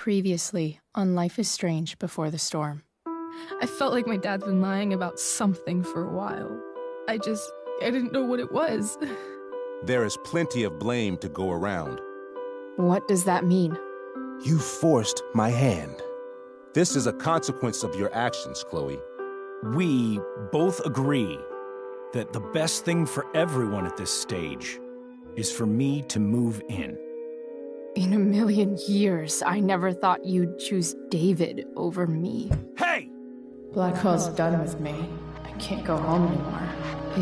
Previously on Life is Strange Before the Storm. I felt like my dad's been lying about something for a while. I didn't know what it was. There is plenty of blame to go around. What does that mean? You forced my hand. This is a consequence of your actions, Chloe. We both agree that the best thing for everyone at this stage is for me to move in. In a million years, I never thought you'd choose David over me. Hey! Blackwell's done with me. I can't go home anymore.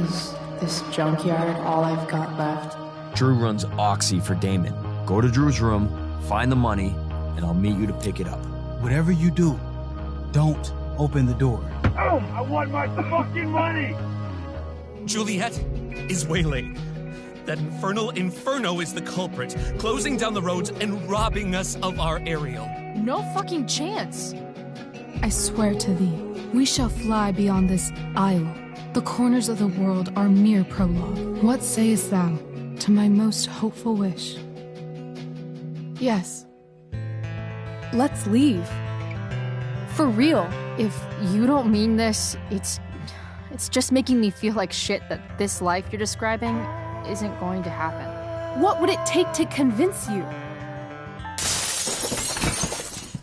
Is this junkyard all I've got left? Drew runs Oxy for Damon. Go to Drew's room, find the money, and I'll meet you to pick it up. Whatever you do, don't open the door. Oh, I want my fucking money! Juliet is waylaid. That infernal Inferno is the culprit, closing down the roads and robbing us of our aerial. No fucking chance. I swear to thee, we shall fly beyond this isle. The corners of the world are mere prologue. What sayest thou to my most hopeful wish? Yes. Let's leave. For real. If you don't mean this, it's just making me feel like shit that this life you're describing isn't going to happen. What would it take to convince you?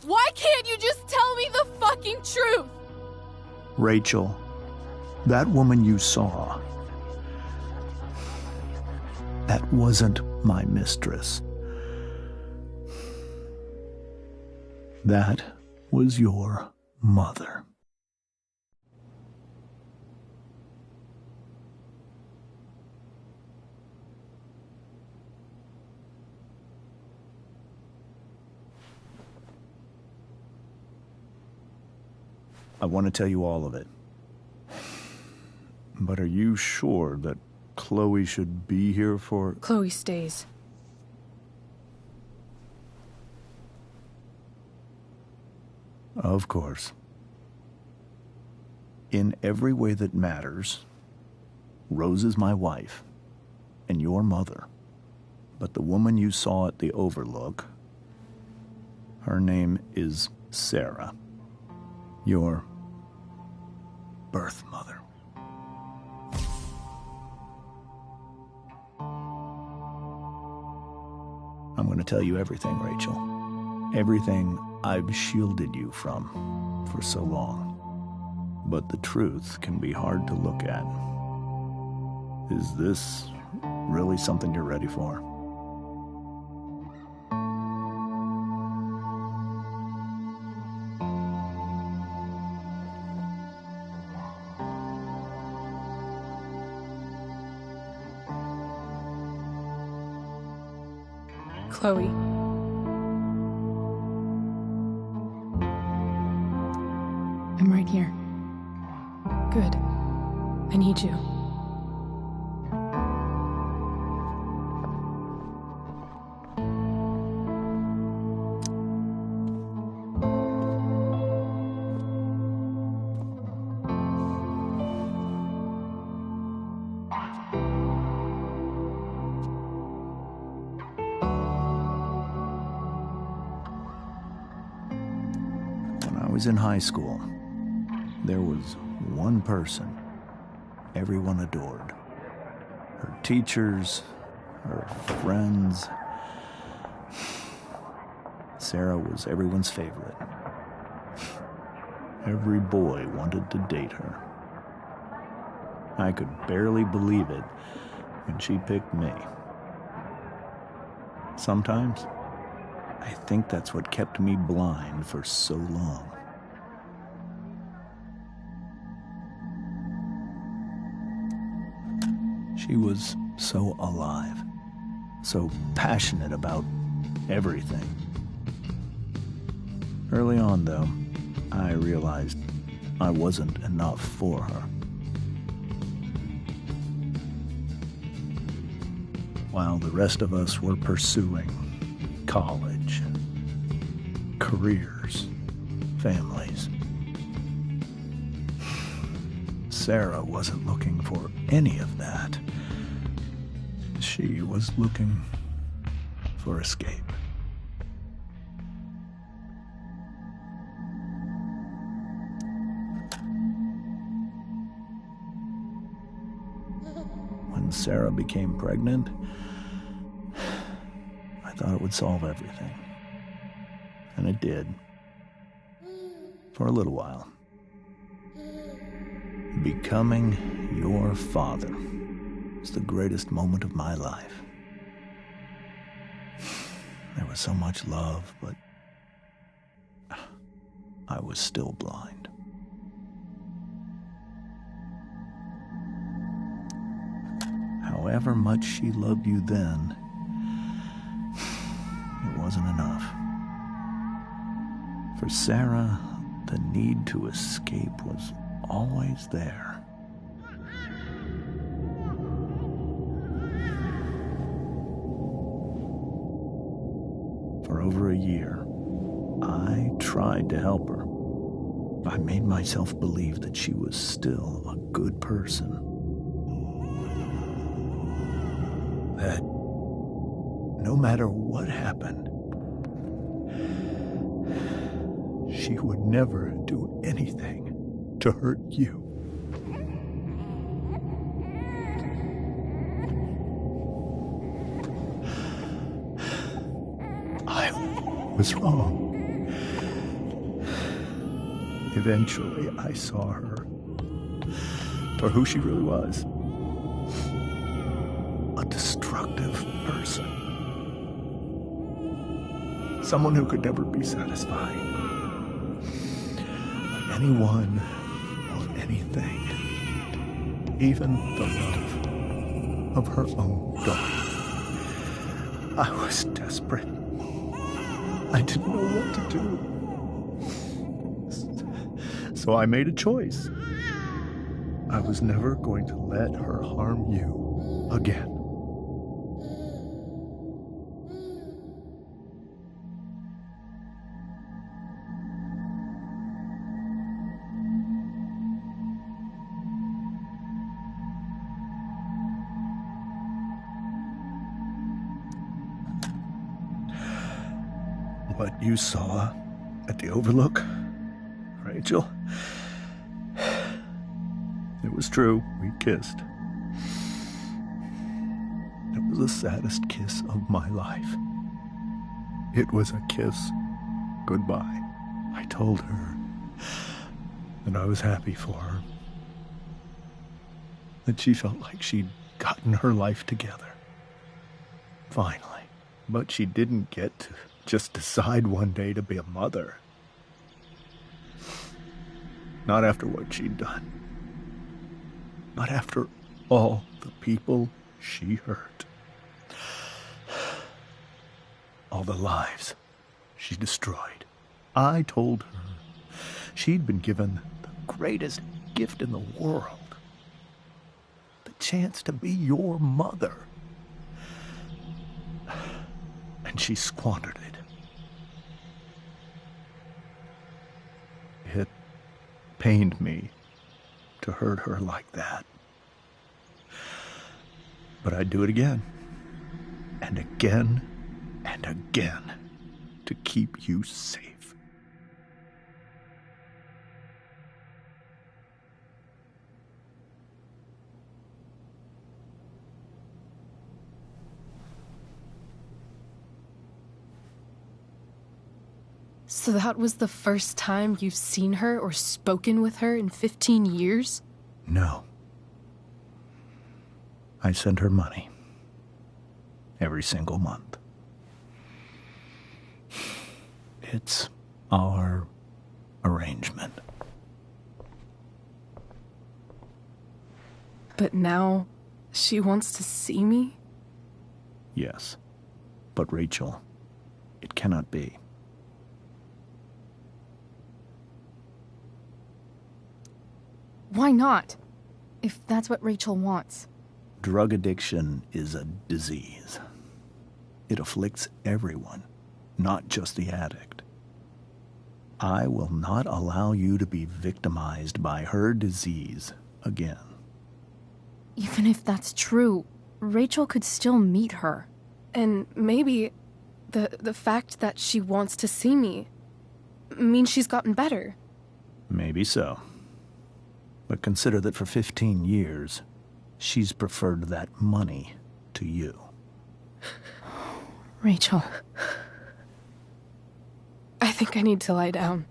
Why can't you just tell me the fucking truth? Rachel, that woman you saw, that wasn't my mistress. That was your mother. I want to tell you all of it. But are you sure that Chloe should be here for... Chloe stays. Of course. In every way that matters, Rose is my wife and your mother. But the woman you saw at the Overlook, her name is Sarah, your birth mother. I'm going to tell you everything, Rachel. Everything I've shielded you from for so long. But the truth can be hard to look at. Is this really something you're ready for? Chloe. I'm right here. Good. I need you. I was in high school. There was one person everyone adored. Her teachers, her friends. Sarah was everyone's favorite. Every boy wanted to date her. I could barely believe it when she picked me. Sometimes, I think that's what kept me blind for so long. She was so alive, so passionate about everything. Early on, though, I realized I wasn't enough for her. While the rest of us were pursuing college, careers, families, Sarah wasn't looking for any of that. She was looking for escape. when Sarah became pregnant, I thought it would solve everything. And it did. For a little while. Becoming your father was the greatest moment of my life. There was so much love, but I was still blind. However much she loved you then, it wasn't enough. For Sarah, the need to escape was always there. For over a year, I tried to help her. I made myself believe that she was still a good person. That no matter what happened, she would never do anything to hurt you. I was wrong. Eventually, I saw her for who she really was. A destructive person. Someone who could never be satisfied by anyone or anything. Even the love of her own daughter. I was desperate. I didn't know what to do. So I made a choice. I was never going to let her harm you again. What you saw at the Overlook, Rachel, it was true. We kissed. It was the saddest kiss of my life. It was a kiss goodbye. I told her that I was happy for her. That she felt like she'd gotten her life together. Finally. But she didn't get to just decide one day to be a mother. Not after what she'd done. Not after all the people she hurt. All the lives she destroyed. I told her she'd been given the greatest gift in the world. The chance to be your mother. And she squandered it. It pained me to hurt her like that. But I'd do it again. And again. And again. To keep you safe. So that was the first time you've seen her or spoken with her in 15 years? No. I sent her money. Every single month. It's our arrangement. But now, she wants to see me? Yes. But Rachel, it cannot be. Why not? If that's what Rachel wants. Drug addiction is a disease. It afflicts everyone, not just the addict. I will not allow you to be victimized by her disease again. Even if that's true, Rachel could still meet her. And maybe the fact that she wants to see me means she's gotten better. Maybe so. But consider that for 15 years, She's preferred that money to you. Rachel. I think I need to lie down.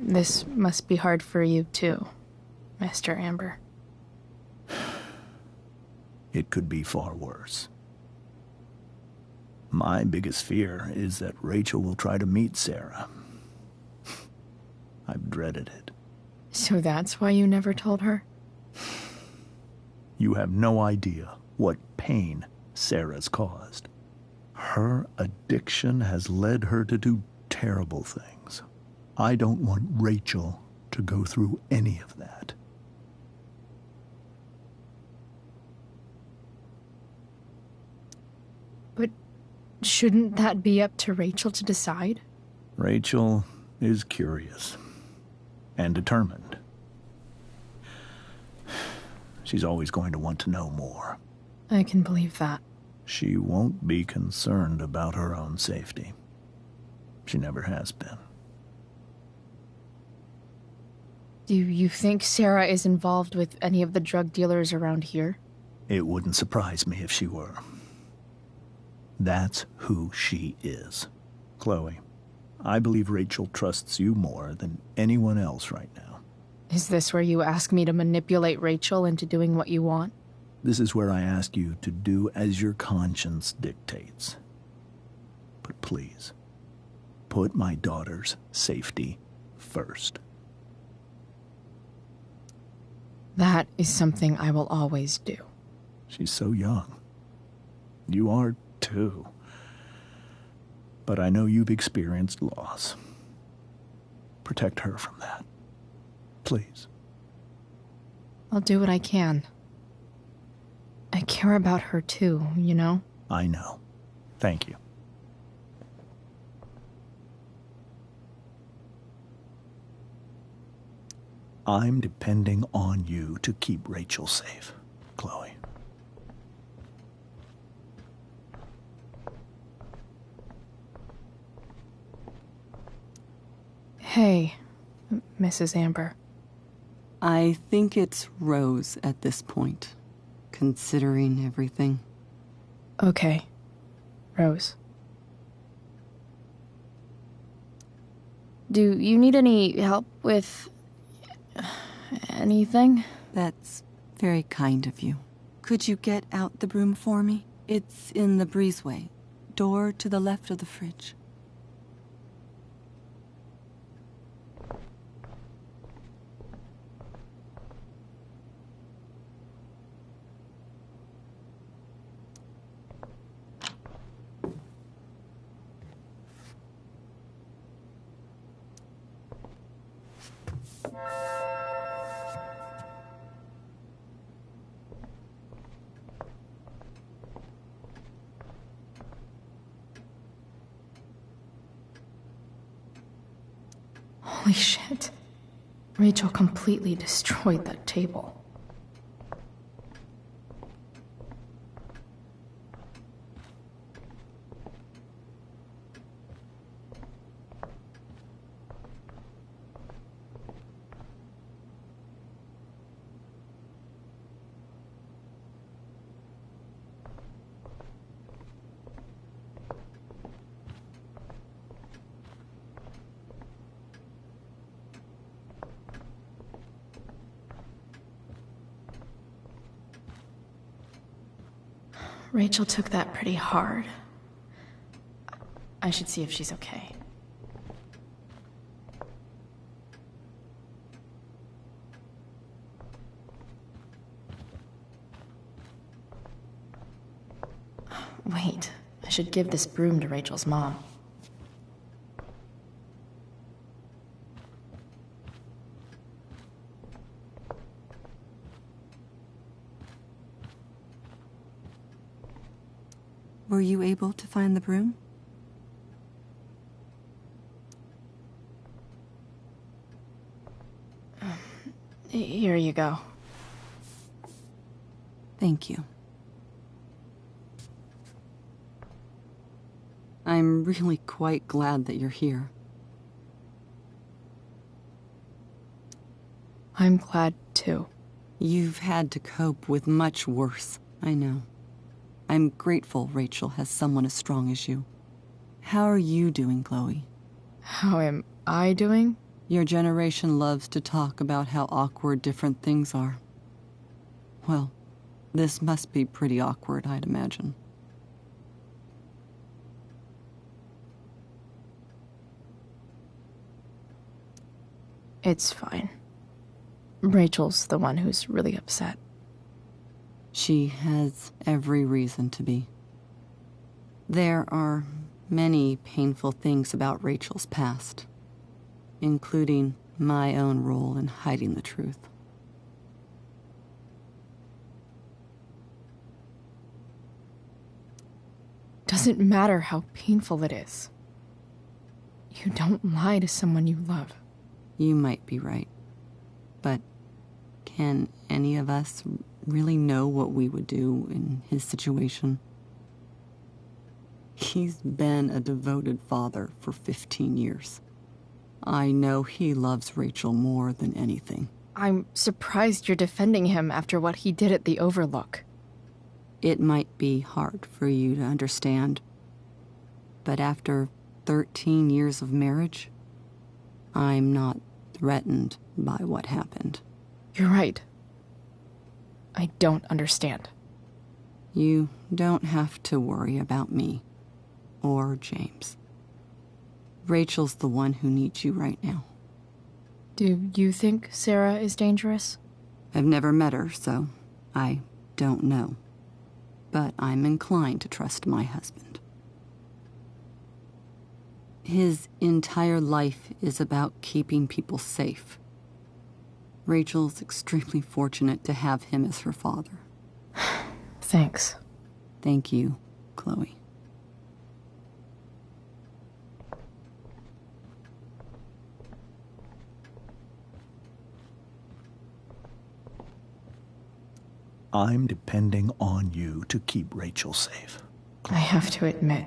This must be hard for you too, Mr. Amber. It could be far worse. My biggest fear is that Rachel will try to meet Sarah. I've dreaded it. So that's why you never told her? You have no idea what pain Sarah's caused. Her addiction has led her to do terrible things. I don't want Rachel to go through any of that. But shouldn't that be up to Rachel to decide? Rachel is curious and determined. She's always going to want to know more. I can believe that. She won't be concerned about her own safety. She never has been. Do you think Sarah is involved with any of the drug dealers around here? It wouldn't surprise me if she were. That's who she is. Chloe, I believe Rachel trusts you more than anyone else right now. Is this where you ask me to manipulate Rachel into doing what you want? This is where I ask you to do as your conscience dictates. But please, put my daughter's safety first. That is something I will always do. She's so young. You are too. But I know you've experienced loss. Protect her from that. Please. I'll do what I can. I care about her too, you know? I know. Thank you. I'm depending on you to keep Rachel safe, Chloe. Hey, Mrs. Amber. I think it's Rose at this point, considering everything. Okay, Rose. Do you need any help with anything? That's very kind of you. Could you get out the broom for me? It's in the breezeway, door to the left of the fridge. Holy shit. Rachel completely destroyed that table. Rachel took that pretty hard. I should see if she's okay. Wait, I should give this broom to Rachel's mom. Were you able to find the broom? Here you go. Thank you. I'm really quite glad that you're here. I'm glad too. You've had to cope with much worse, I know. I'm grateful Rachel has someone as strong as you. How are you doing, Chloe? How am I doing? Your generation loves to talk about how awkward different things are. Well, this must be pretty awkward, I'd imagine. It's fine. Rachel's the one who's really upset. She has every reason to be. There are many painful things about Rachel's past, including my own role in hiding the truth. Doesn't matter how painful it is. You don't lie to someone you love. You might be right, but can any of us really know what we would do in his situation? He's been a devoted father for 15 years. I know he loves Rachel more than anything. I'm surprised you're defending him after what he did at the Overlook. It might be hard for you to understand, but after 13 years of marriage, I'm not threatened by what happened. You're right. I don't understand. You don't have to worry about me or James. Rachel's the one who needs you right now. Do you think Sarah is dangerous? I've never met her, so I don't know. But I'm inclined to trust my husband. His entire life is about keeping people safe. Rachel's extremely fortunate to have him as her father. Thanks. Thank you, Chloe. I'm depending on you to keep Rachel safe. I have to admit,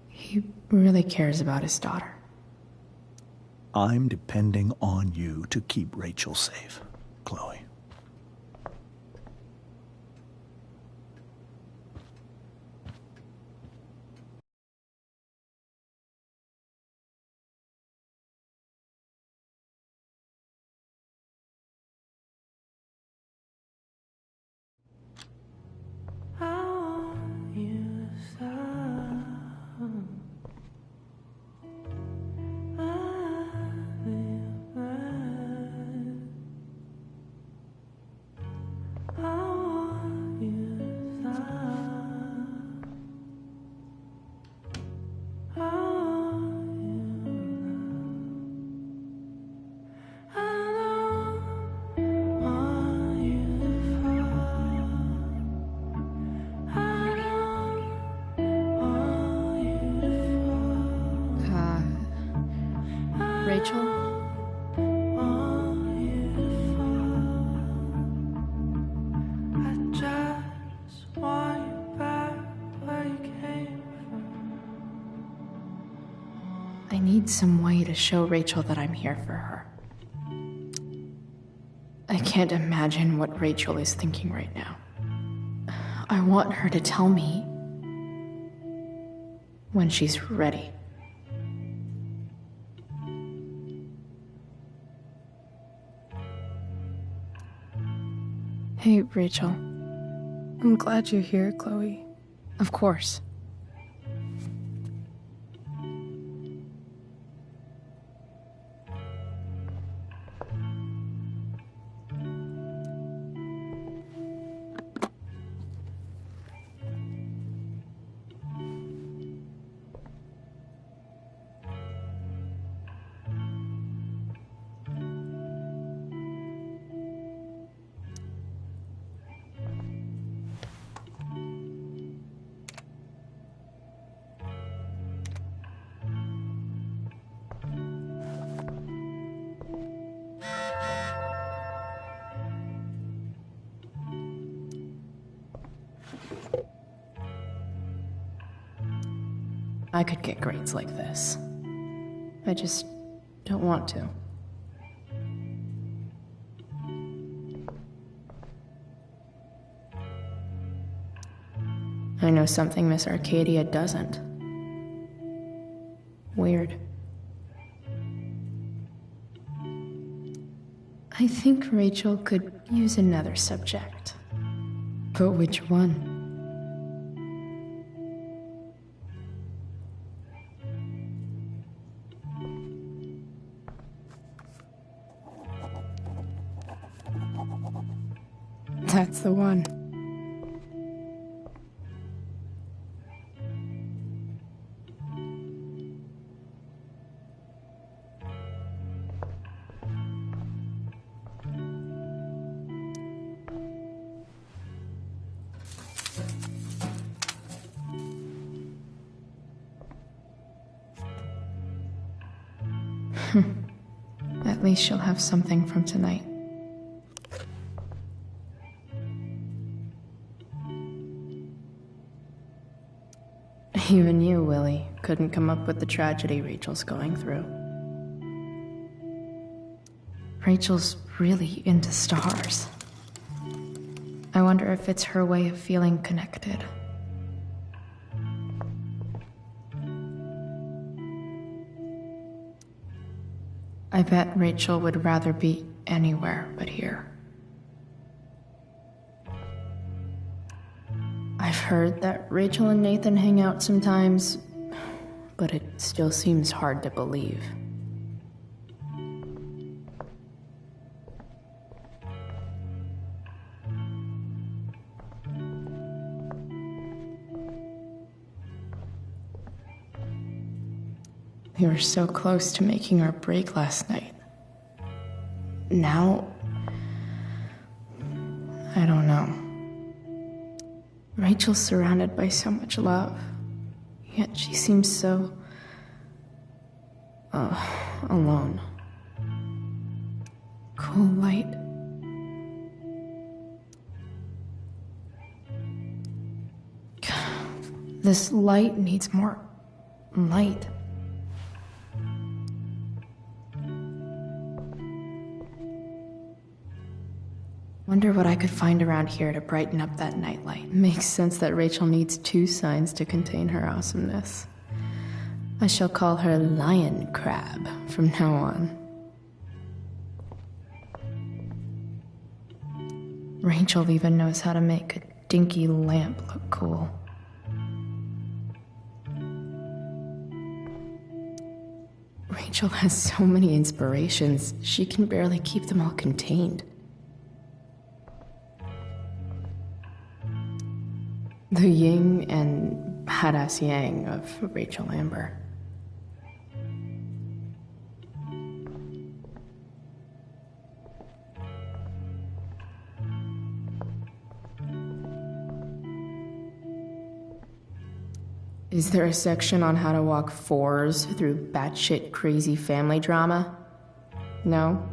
he really cares about his daughter. I'm depending on you to keep Rachel safe, Chloe. Rachel? I need some way to show Rachel that I'm here for her. I can't imagine what Rachel is thinking right now. I want her to tell me when she's ready. Hey, Rachel. I'm glad you're here, Chloe. Of course. I could get grades like this. I just don't want to. I know something Miss Arcadia doesn't. Weird. I think Rachel could use another subject. But which one? That's the one. At least she'll have something from tonight. Even you, Willie, couldn't come up with the tragedy Rachel's going through. Rachel's really into stars. I wonder if it's her way of feeling connected. I bet Rachel would rather be anywhere but here. I've heard that Rachel and Nathan hang out sometimes, but it still seems hard to believe. We were so close to making our break last night. Now, I don't know. Rachel's surrounded by so much love, yet she seems so alone. Cool light. This light needs more light. Wonder what I could find around here to brighten up that nightlight. Makes sense that Rachel needs 2 signs to contain her awesomeness. I shall call her Lion Crab from now on. Rachel even knows how to make a dinky lamp look cool. Rachel has so many inspirations, she can barely keep them all contained. The yin and badass yang of Rachel Amber. Is there a section on how to walk 4s through batshit crazy family drama? No?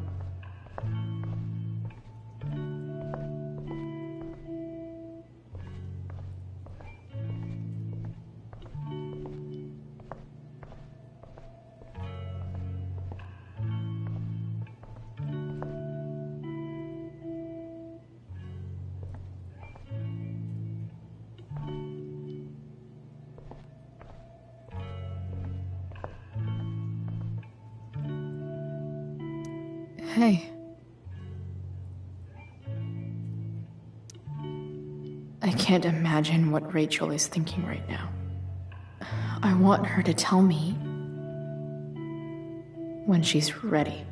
Hey. I can't imagine what Rachel is thinking right now. I want her to tell me when she's ready.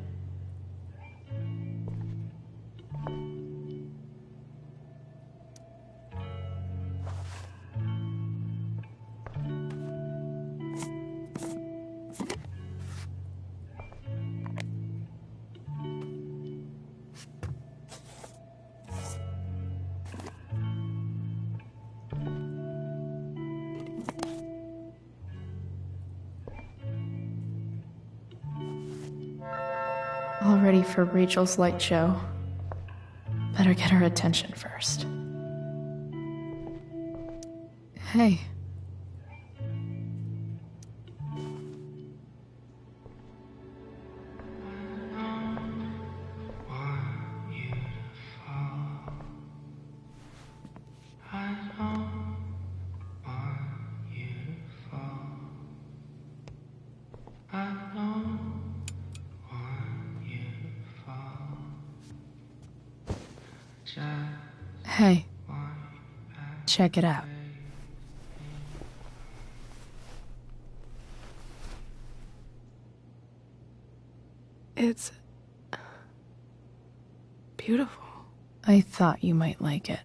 All ready for Rachel's light show. Better get her attention first. Hey. Hey, check it out. It's beautiful. I thought you might like it.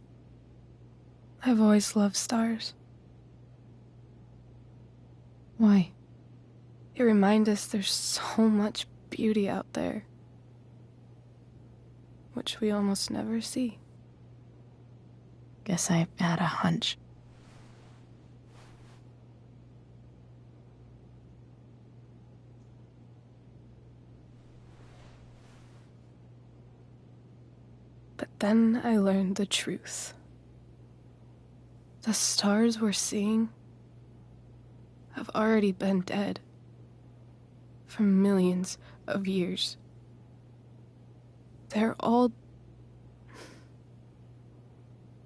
I've always loved stars. Why? They remind us there's so much beauty out there, which we almost never see. Guess I had a hunch. But then I learned the truth. The stars we're seeing have already been dead for millions of years. They're all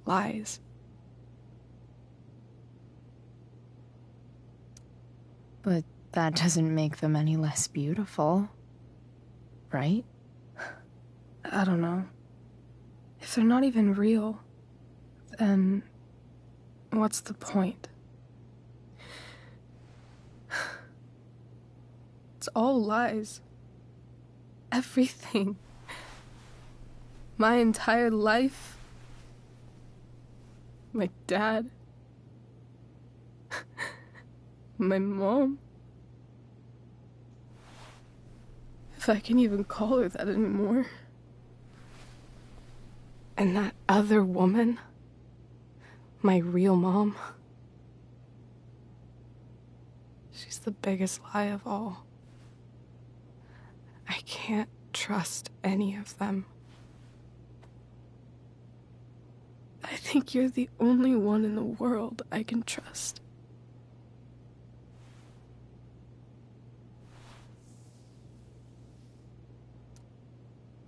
lies. But that doesn't make them any less beautiful, right? I don't know. If they're not even real, then what's the point? It's all lies. Everything. My entire life. My dad. My mom. If I can even call her that anymore. And that other woman, my real mom, she's the biggest lie of all. I can't trust any of them. I think you're the only one in the world I can trust.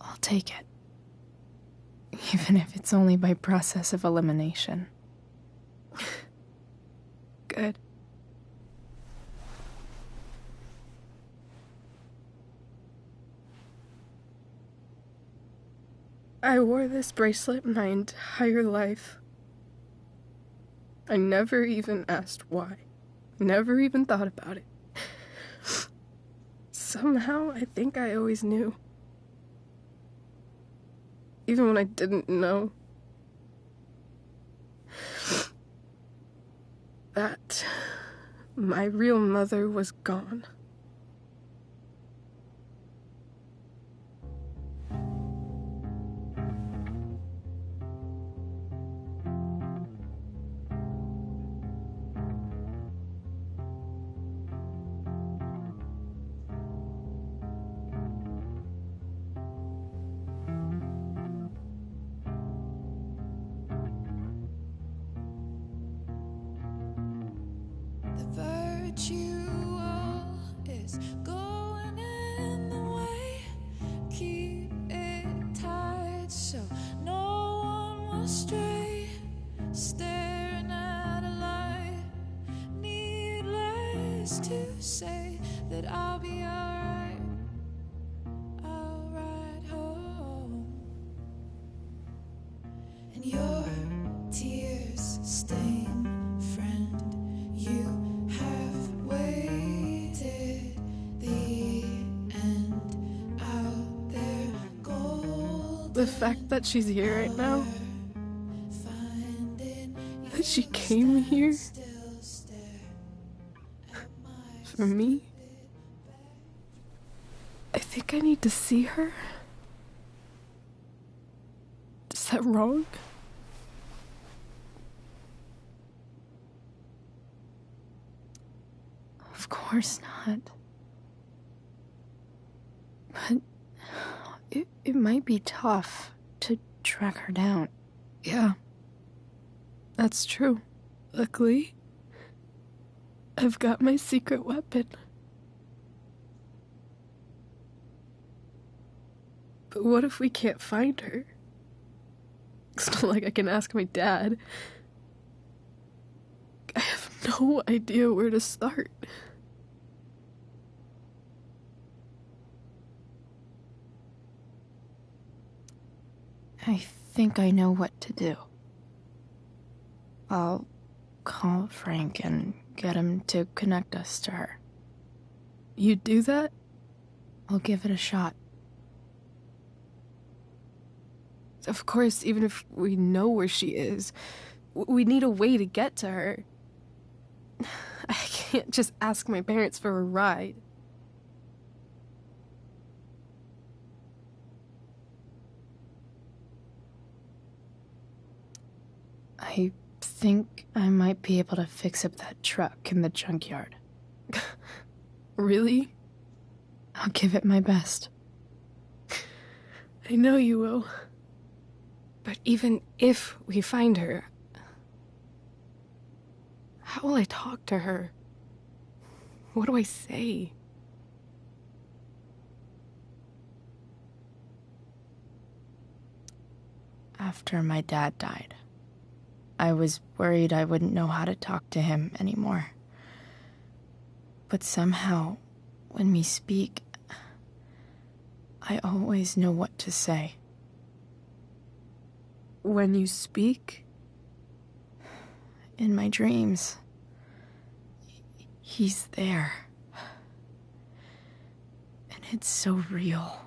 I'll take it. Even if it's only by process of elimination. Good. I wore this bracelet my entire life. I never even asked why. Never even thought about it. Somehow, I think I always knew. Even when I didn't know. That my real mother was gone. Is going in the way. Keep it tight so no one will stray. Staring at a light. Needless to say that I'll be alright. I'll ride home. And your tears stain, friend. You have waited the end out there. The fact that she's here right now, that she came here for me, I think I need to see her. Is that wrong? Of course not. But it might be tough to track her down. Yeah, that's true. Luckily, I've got my secret weapon. But what if we can't find her? It's not like I can ask my dad. no idea where to start. I think I know what to do. I'll call Frank and get him to connect us to her. You'd do that? I'll give it a shot. Of course, even if we know where she is, we need a way to get to her. I can't just ask my parents for a ride. I think I might be able to fix up that truck in the junkyard. Really? I'll give it my best. I know you will. But even if we find her, how will I talk to her? What do I say? After my dad died, I was worried I wouldn't know how to talk to him anymore. But somehow, when we speak, I always know what to say. When you speak? In my dreams. He's there. And it's so real.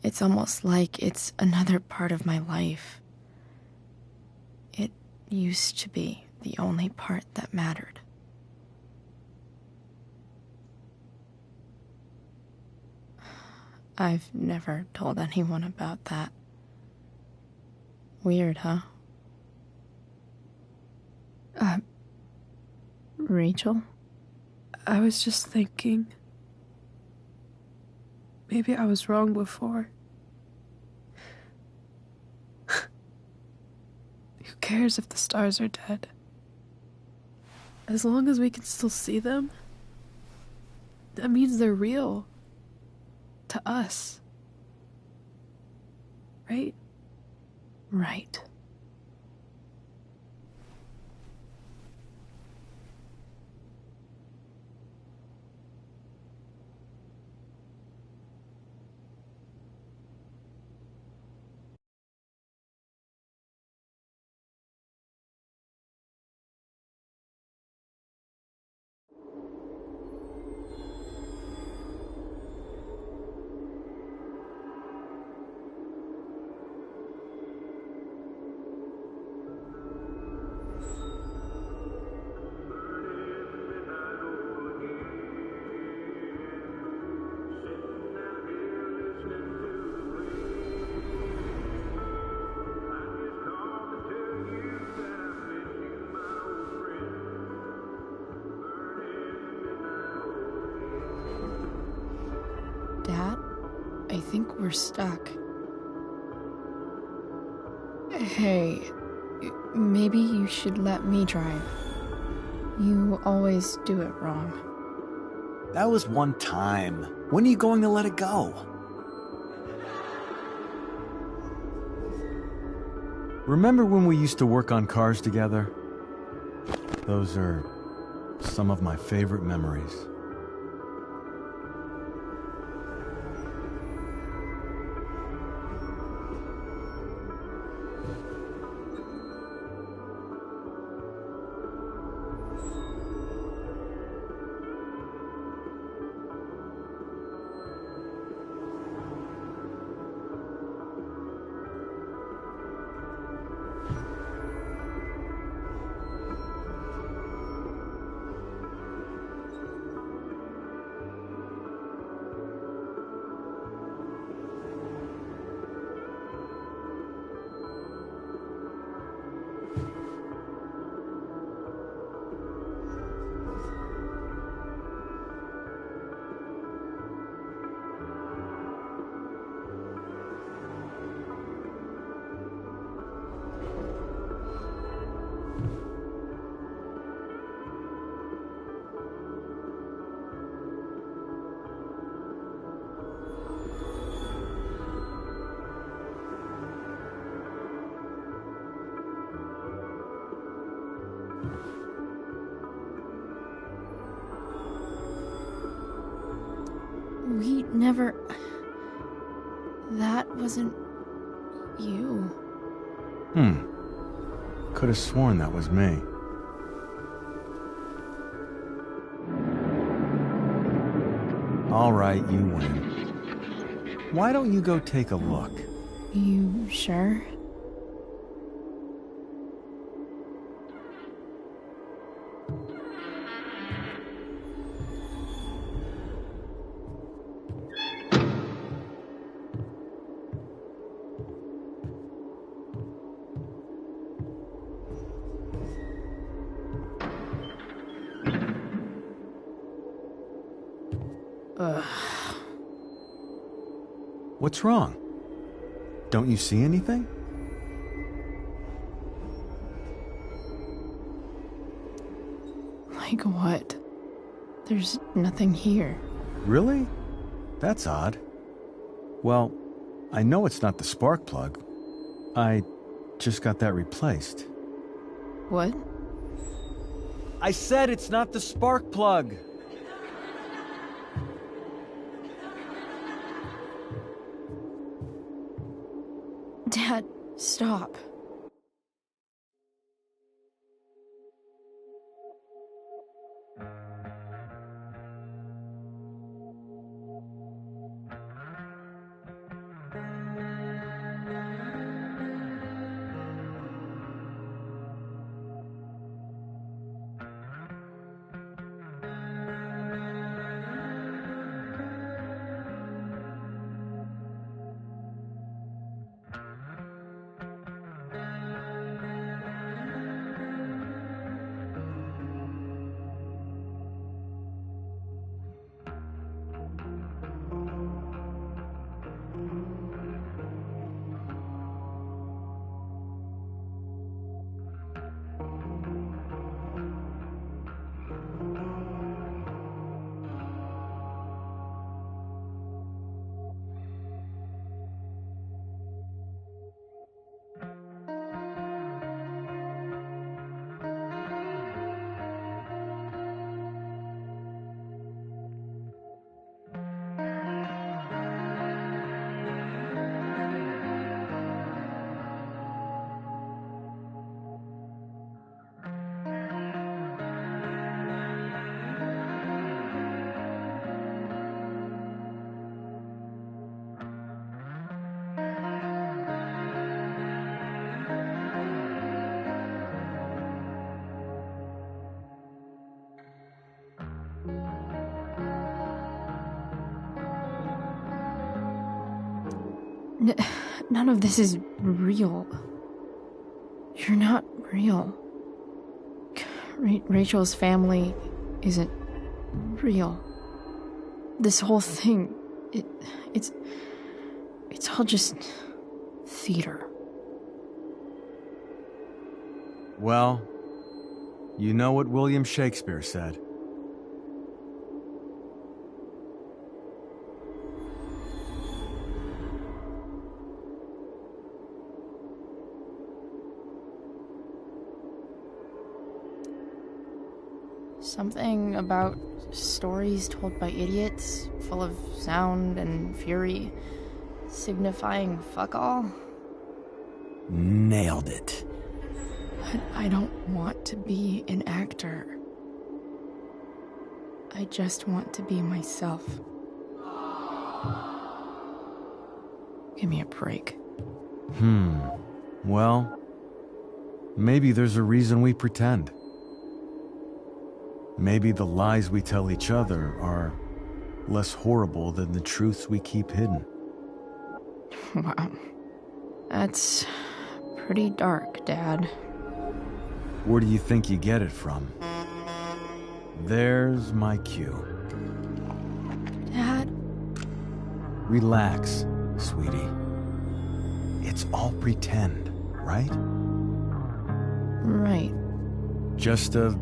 It's almost like it's another part of my life. It used to be the only part that mattered. I've never told anyone about that. Weird, huh? Rachel? I was just thinking. Maybe I was wrong before. Who cares if the stars are dead? As long as we can still see them, that means they're real. To us. Right? Right. Dad, I think we're stuck. Hey, maybe you should let me drive. You always do it wrong. That was one time. When are you going to let it go? Remember when we used to work on cars together? Those are some of my favorite memories. never... That wasn't... you. Could have sworn that was me. All right, you win. Why don't you go take a look? You sure? What's wrong? Don't you see anything? Like what? There's nothing here. Really? That's odd. Well, I know it's not the spark plug. I just got that replaced. What? I said it's not the spark plug! Dad, stop. None of this is real. You're not real. Rachel's family isn't real. This whole thing, it's all just theater. Well, you know what William Shakespeare said. Something about stories told by idiots, full of sound and fury, signifying fuck all. Nailed it. But I don't want to be an actor. I just want to be myself. Give me a break. Well, maybe there's a reason we pretend. Maybe the lies we tell each other are less horrible than the truths we keep hidden. Wow. That's pretty dark, Dad. Where do you think you get it from? There's my cue. Dad? Relax, sweetie. It's all pretend, right? Right. Just a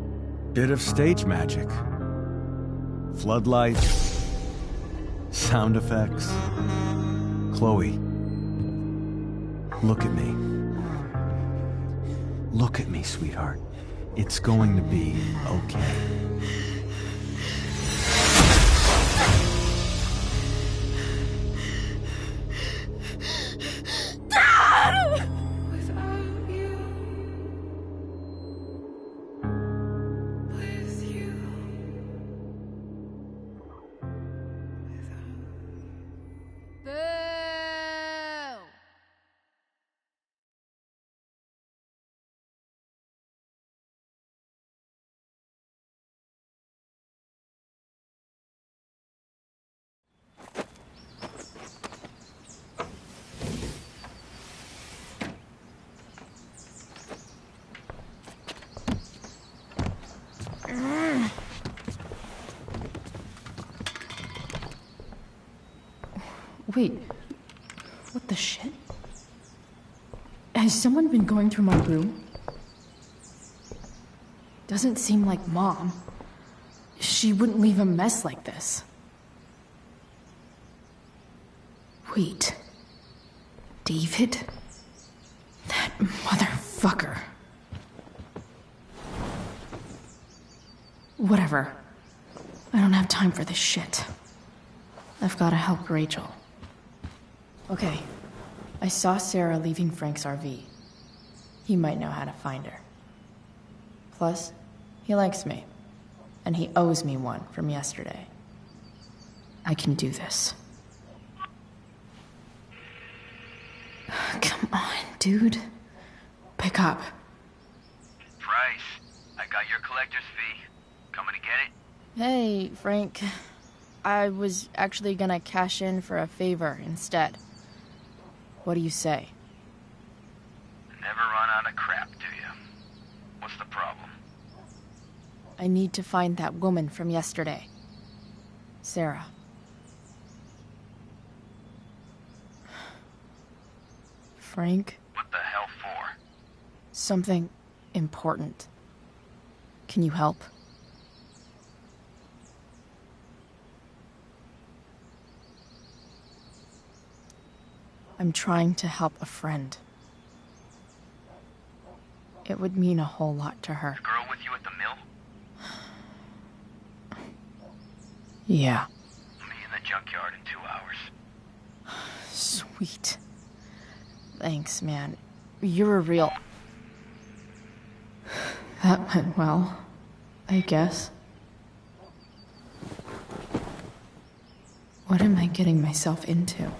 bit of stage magic. Floodlights, sound effects. Chloe, look at me. Look at me, sweetheart. It's going to be okay. Wait, what the shit? Has someone been going through my room? Doesn't seem like Mom. She wouldn't leave a mess like this. Wait. David? That motherfucker. Whatever. I don't have time for this shit. I've gotta help Rachel. Okay. I saw Sarah leaving Frank's RV. He might know how to find her. Plus, he likes me. And he owes me one from yesterday. I can do this. Come on, dude. Pick up. Price, I got your collector's fee. Coming to get it? Hey, Frank. I was actually gonna cash in for a favor instead. What do you say? Never run out of crap, do you? What's the problem? I need to find that woman from yesterday. Sarah. Frank? What the hell for? Something important. Can you help? I'm trying to help a friend. It would mean a whole lot to her. The girl with you at the mill? Yeah. I'll meet in the junkyard in 2 hours. Sweet. Thanks, man. You're a real... That went well, I guess. What am I getting myself into?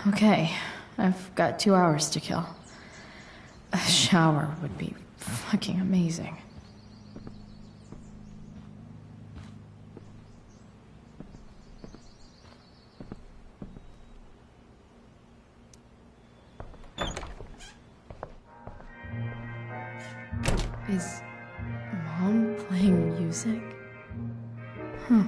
Okay, I've got 2 hours to kill. A shower would be fucking amazing. Is Mom playing music? Huh.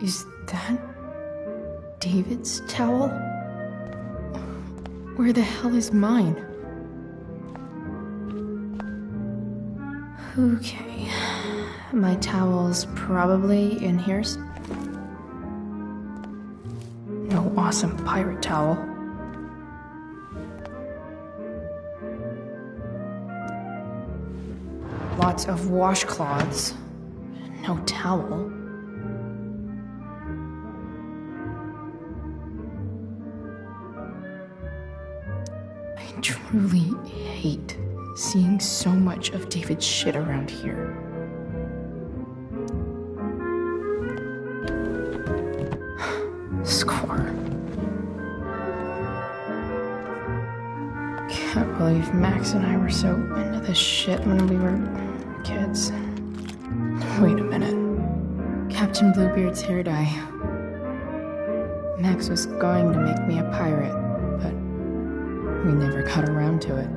Is that David's towel? Where the hell is mine? Okay, my towel's probably in here. No awesome pirate towel. Lots of washcloths. No towel. I truly hate seeing so much of David's shit around here. Score. Can't believe Max and I were so into this shit when we were kids. Wait a minute. Captain Bluebeard's hair dye. Max was going to make me a pirate, but we never got around to it.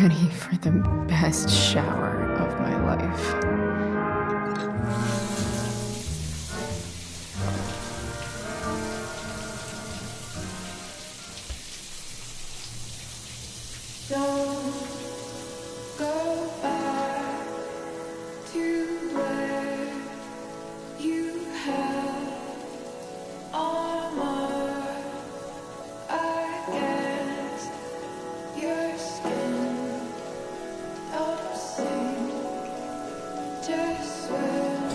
Ready for the best shower of my life. Don't go back to where you had armor against your skin. Don't sink, just swim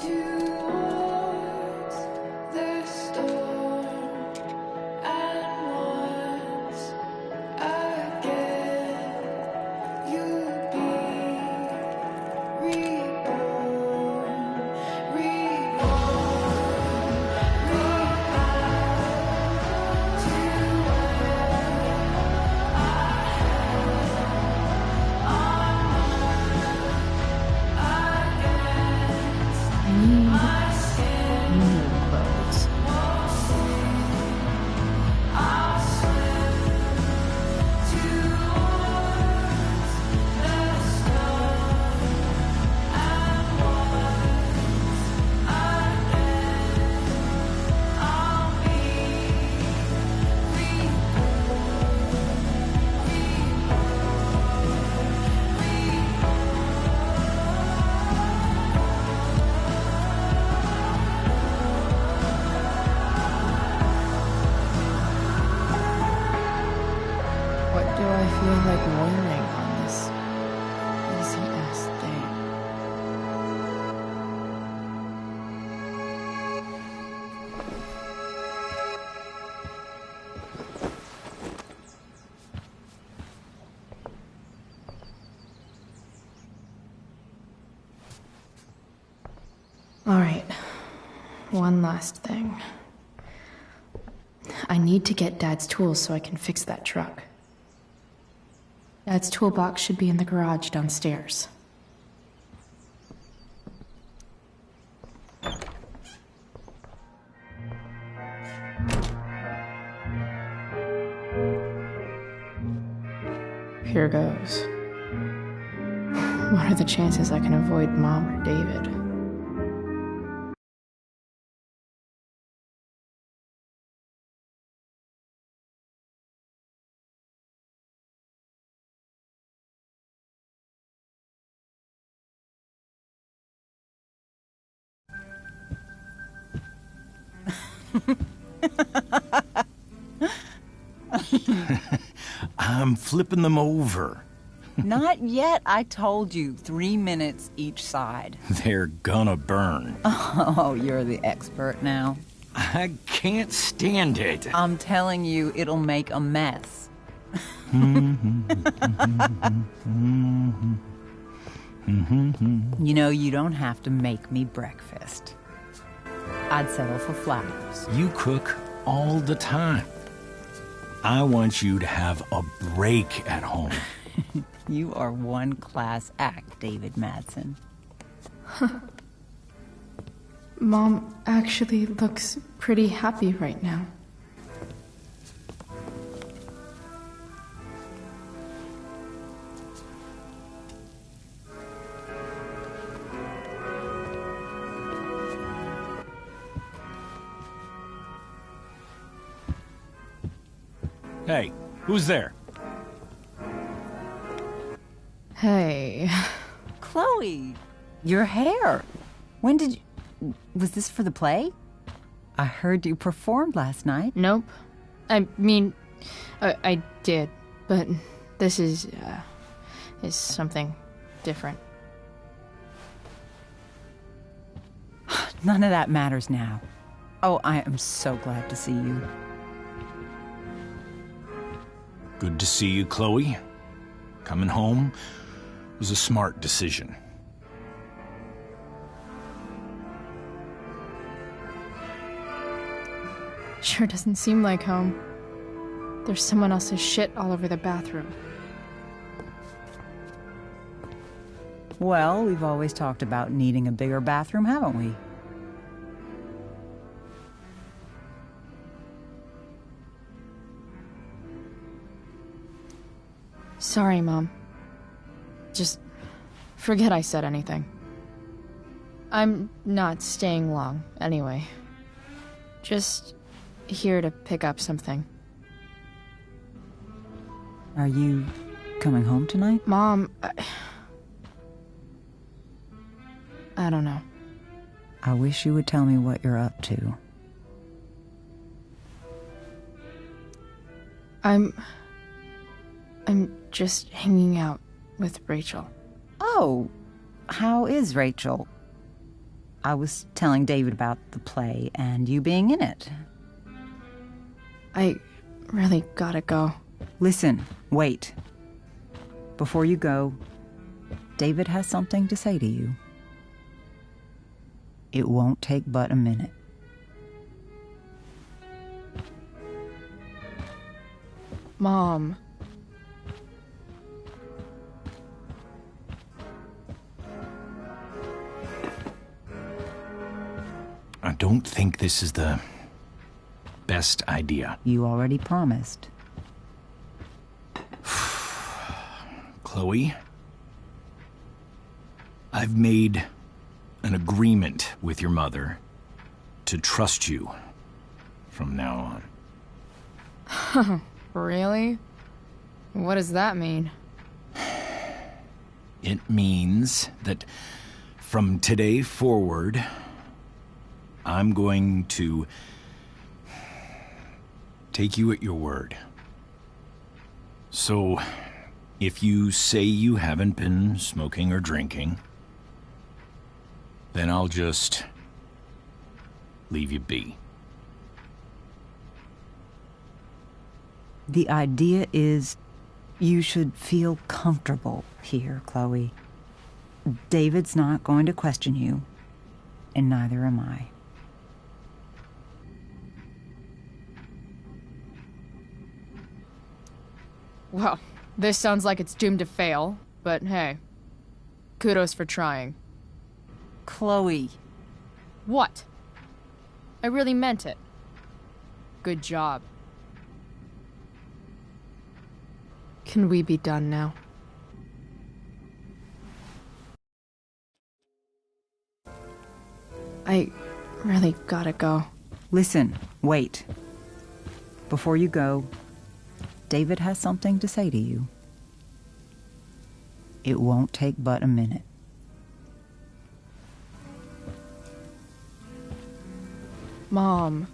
towards the storm. And once again, you'll be reborn, New clothes. What do I feel like wearing on this easy-ass day? All right, one last thing. I need to get Dad's tools so I can fix that truck. Dad's toolbox should be in the garage downstairs. Here goes. What are the chances I can avoid Mom or David? I'm flipping them over. Not yet. I told you, 3 minutes each side. They're gonna burn. Oh, you're the expert now. I can't stand it. I'm telling you, it'll make a mess. You know, you don't have to make me breakfast. I'd settle for flowers. You cook all the time. I want you to have a break at home. You are one class act, David Madsen. Mom actually looks pretty happy right now. Hey, who's there? Hey. Chloe, your hair. When did you... Was this for the play? I heard you performed last night. Nope. I mean, I did, but this is something different. None of that matters now. Oh, I am so glad to see you. Good to see you, Chloe. Coming home was a smart decision. Sure doesn't seem like home. There's someone else's shit all over the bathroom. Well, we've always talked about needing a bigger bathroom, haven't we? Sorry, Mom. Just forget I said anything. I'm not staying long, anyway. Just here to pick up something. Are you coming home tonight? Mom, I don't know. I wish you would tell me what you're up to. I'm just hanging out with Rachel. Oh, how is Rachel? I was telling David about the play and you being in it. I really gotta go. Listen, wait. Before you go, David has something to say to you. It won't take but a minute. Mom. I don't think this is the best idea. You already promised. Chloe, I've made an agreement with your mother to trust you from now on. Really? What does that mean? It means that from today forward, I'm going to take you at your word. So, if you say you haven't been smoking or drinking, then I'll just leave you be. The idea is you should feel comfortable here, Chloe. David's not going to question you, and neither am I. Well, this sounds like it's doomed to fail, but hey, kudos for trying. Chloe. What? I really meant it. Good job. Can we be done now? I really gotta go. Listen, wait. Before you go, David has something to say to you. It won't take but a minute. Mom.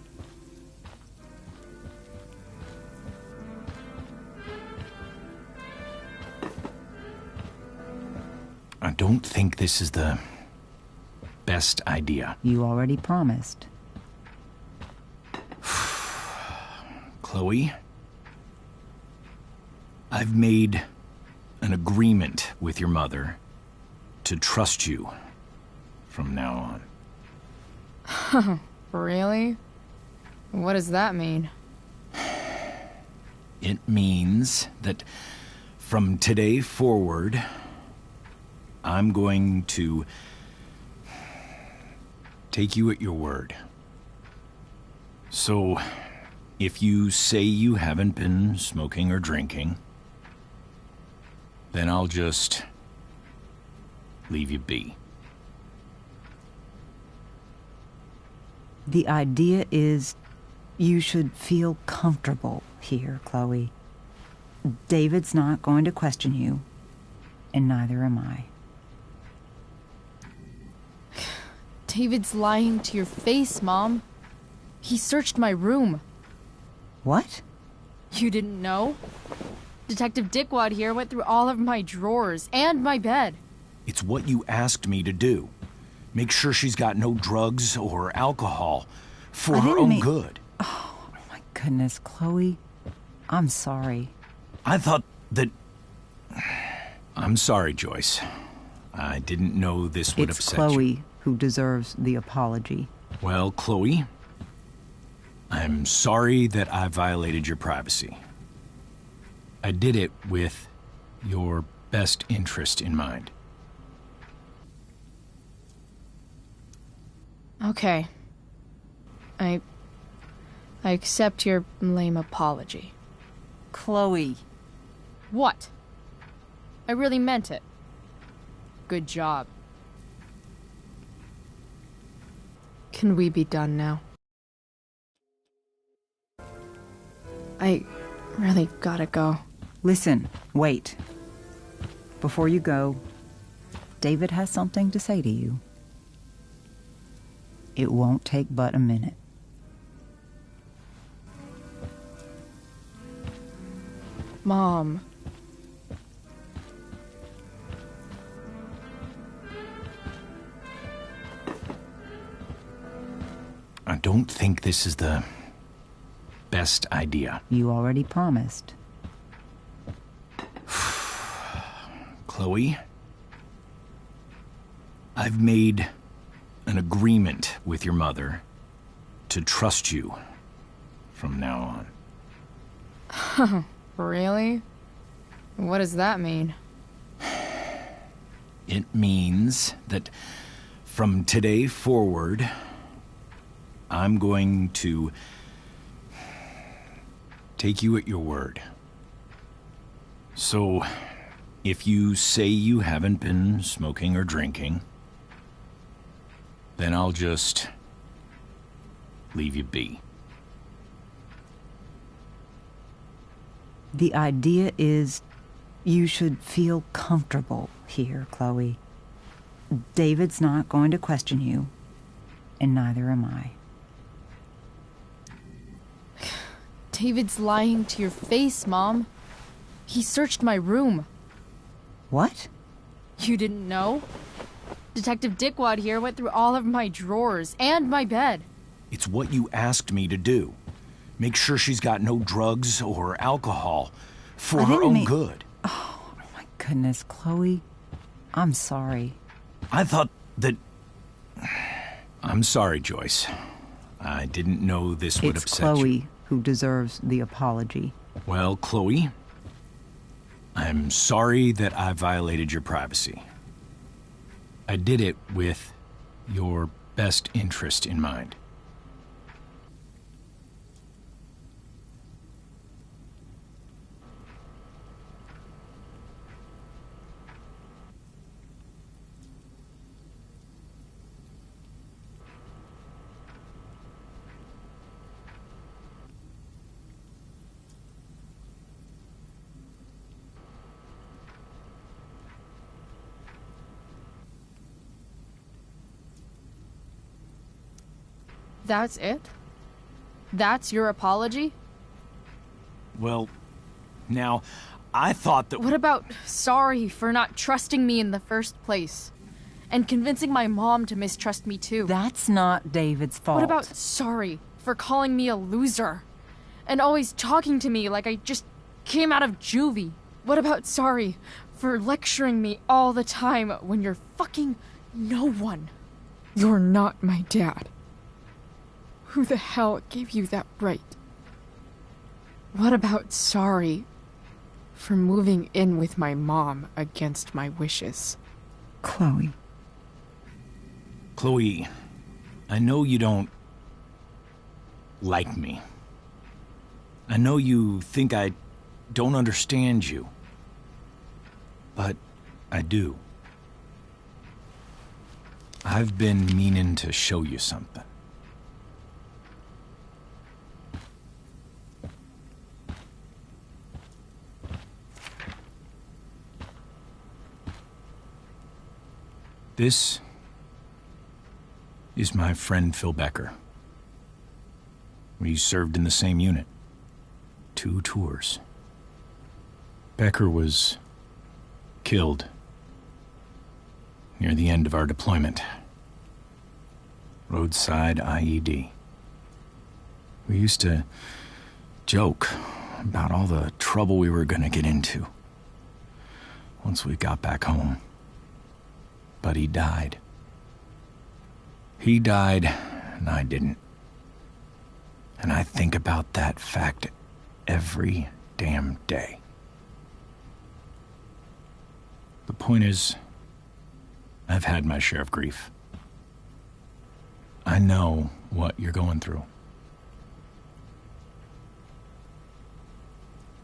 I don't think this is the best idea. You already promised. Chloe, I've made an agreement with your mother to trust you from now on. Really? What does that mean? It means that from today forward, I'm going to take you at your word. So, if you say you haven't been smoking or drinking, then I'll just leave you be. The idea is you should feel comfortable here, Chloe. David's not going to question you, and neither am I. David's lying to your face, Mom. He searched my room. What? You didn't know? Detective Dickwad here went through all of my drawers and my bed. It's what you asked me to do. Make sure she's got no drugs or alcohol for her own good. Oh, my goodness, Chloe. I'm sorry. I thought that... I'm sorry, Joyce. I didn't know this would upset you. It's Chloe who deserves the apology. Well, Chloe, I'm sorry that I violated your privacy. I did it with your best interest in mind. Okay. I accept your lame apology. Chloe. What? I really meant it. Good job. Can we be done now? I really gotta go. Listen, wait. Before you go, David has something to say to you. It won't take but a minute. Mom. I don't think this is the best idea. You already promised. Chloe, I've made an agreement with your mother to trust you from now on. Really? What does that mean? It means that from today forward, I'm going to take you at your word. So, if you say you haven't been smoking or drinking, then I'll just leave you be. The idea is you should feel comfortable here, Chloe. David's not going to question you, and neither am I. David's lying to your face, Mom. He searched my room. What? You didn't know? Detective Dickwad here went through all of my drawers and my bed. It's what you asked me to do. Make sure she's got no drugs or alcohol for her own good. Oh, my goodness, Chloe. I'm sorry. I thought that... I'm sorry, Joyce. I didn't know this would upset you. It's Chloe who deserves the apology. Well, Chloe, I'm sorry that I violated your privacy. I did it with your best interest in mind. That's it? That's your apology? Well, now, I thought that... What about sorry for not trusting me in the first place? And convincing my mom to mistrust me too? That's not David's fault. What about sorry for calling me a loser? And always talking to me like I just came out of juvie? What about sorry for lecturing me all the time when you're fucking no one? You're not my dad. Who the hell gave you that right? What about sorry for moving in with my mom against my wishes? Chloe. Chloe, I know you don't like me. I know you think I don't understand you. But I do. I've been meaning to show you something. This is my friend Phil Becker. We served in the same unit. 2 tours. Becker was killed near the end of our deployment. Roadside IED. We used to joke about all the trouble we were gonna get into once we got back home. But he died. He died, and I didn't. And I think about that fact every damn day. The point is, I've had my share of grief. I I know what you're going through.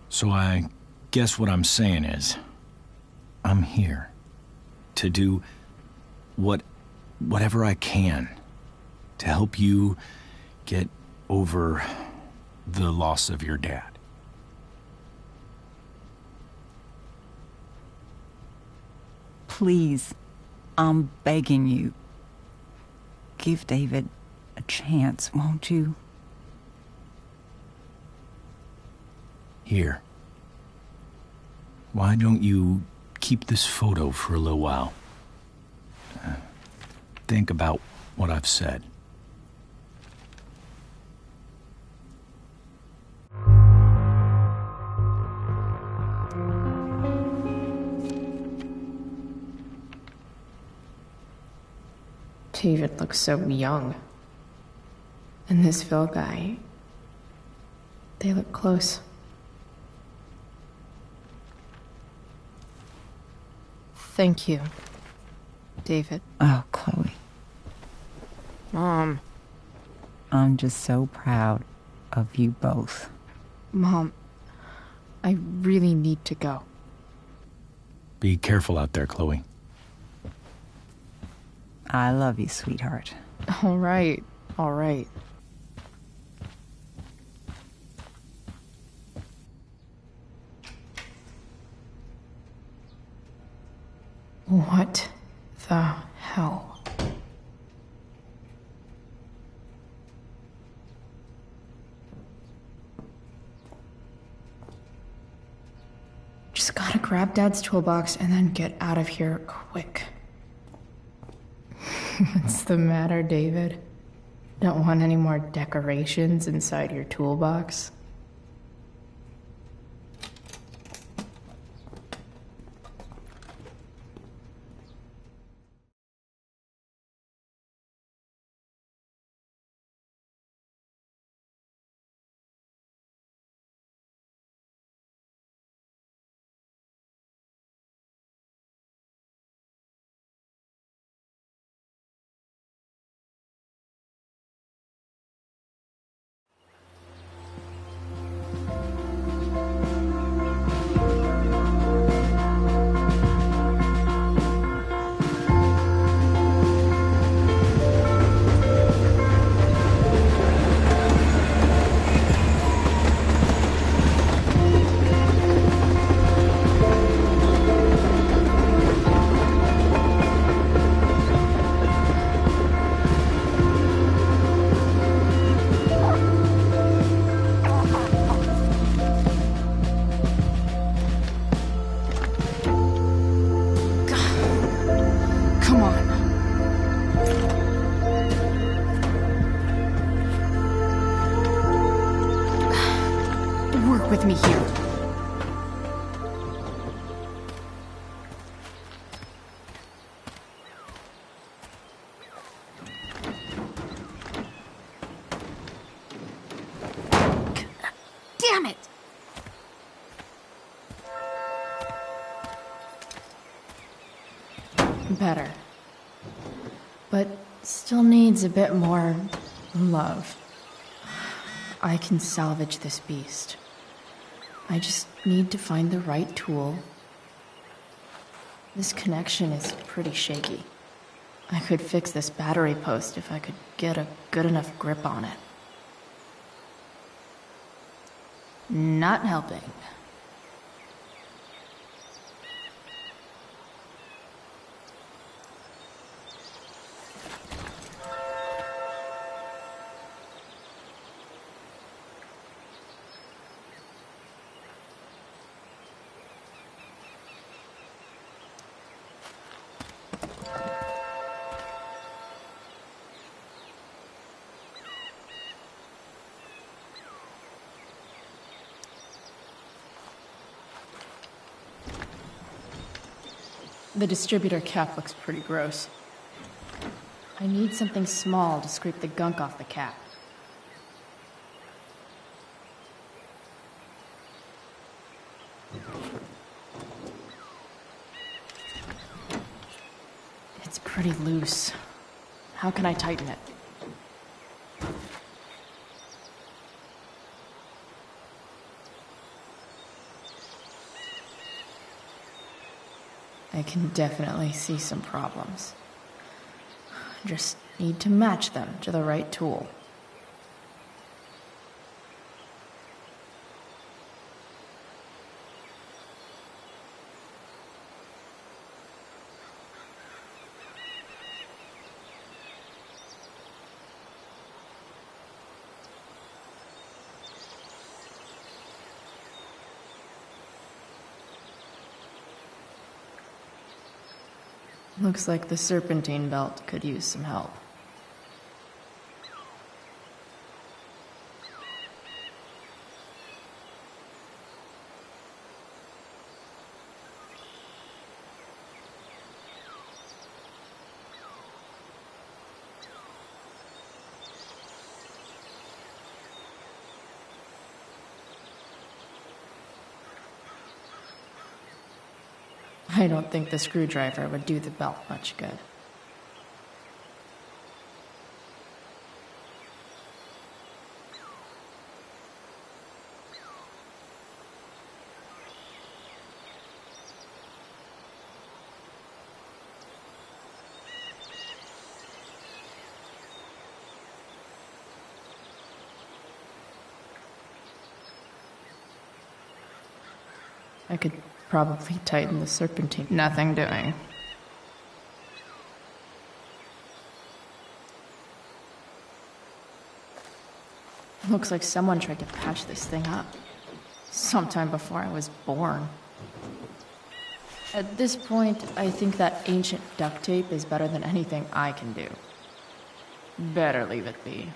So I guess what I'm saying is, I'm here to do whatever I can to help you get over the loss of your dad. Please, I'm begging you. Give David a chance, won't you? Here. Why don't you keep this photo for a little while? Think about what I've said. David looks so young. And this Phil guy, they look close. Thank you, David. Oh, Chloe. Mom. I'm just so proud of you both. Mom, I really need to go. Be careful out there, Chloe. I love you, sweetheart. All right, all right. What the hell? Just gotta grab Dad's toolbox and then get out of here quick. What's the matter, David? Don't want any more decorations inside your toolbox? With me here. Damn it! Better. But still needs a bit more love. I can salvage this beast. I just need to find the right tool. This connection is pretty shaky. I could fix this battery post if I could get a good enough grip on it. Not helping. The distributor cap looks pretty gross. I need something small to scrape the gunk off the cap. It's pretty loose. How can I tighten it? I can definitely see some problems. Just need to match them to the right tool. Looks like the serpentine belt could use some help. I don't think the screwdriver would do the belt much good. I could probably tighten the serpentine. Nothing doing. Looks like someone tried to patch this thing up. Sometime before I was born. At this point, I think that ancient duct tape is better than anything I can do. Better leave it be.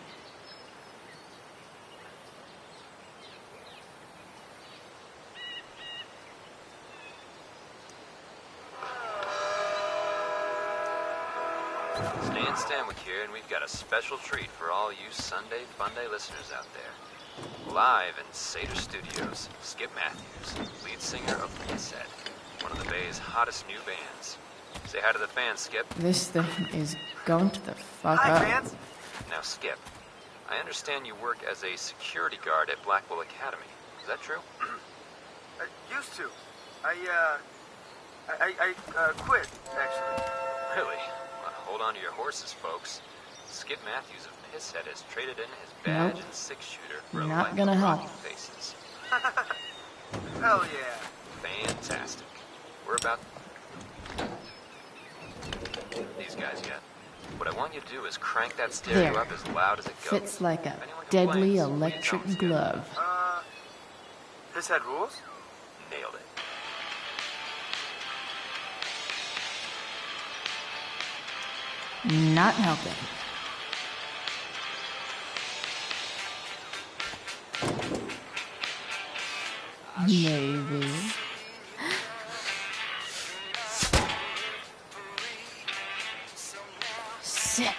Stan Stanwyck here, and we've got a special treat for all you Sunday Funday listeners out there. Live in Seder Studios, Skip Matthews, lead singer of Pisshead, one of the Bay's hottest new bands. Say hi to the fans, Skip. This thing is going to the fuck Hi, up. fans. Now, Skip, I understand you work as a security guard at Blackwell Academy. Is that true? Used to. I quit, actually. Really? Well, hold on to your horses, folks. Skip Matthews of Pisshead has traded in his badge Nope. and six-shooter for a Not life gonna of help. rocking faces. Hell yeah. Fantastic. We're about these guys yet. What I want you to do is crank that stereo There. up as loud as it goes. Fits like a deadly electric glove. This had rules? Nailed it. Not helping. Maybe. Sick.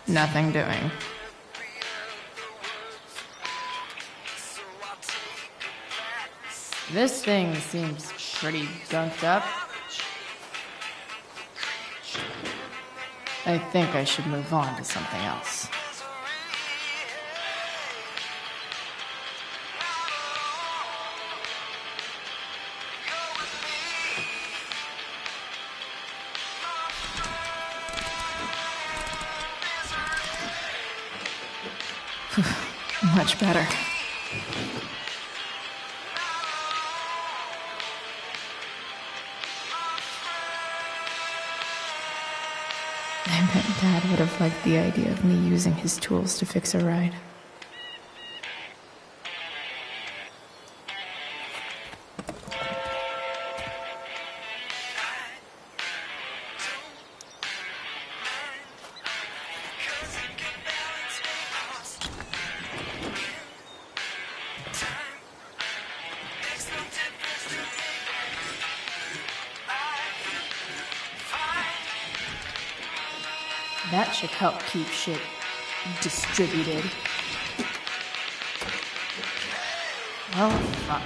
Nothing doing. This thing seems pretty gunked up. I think I should move on to something else. Much better. I bet Dad would have liked the idea of me using his tools to fix a ride. That should help keep shit distributed. Oh, fuck.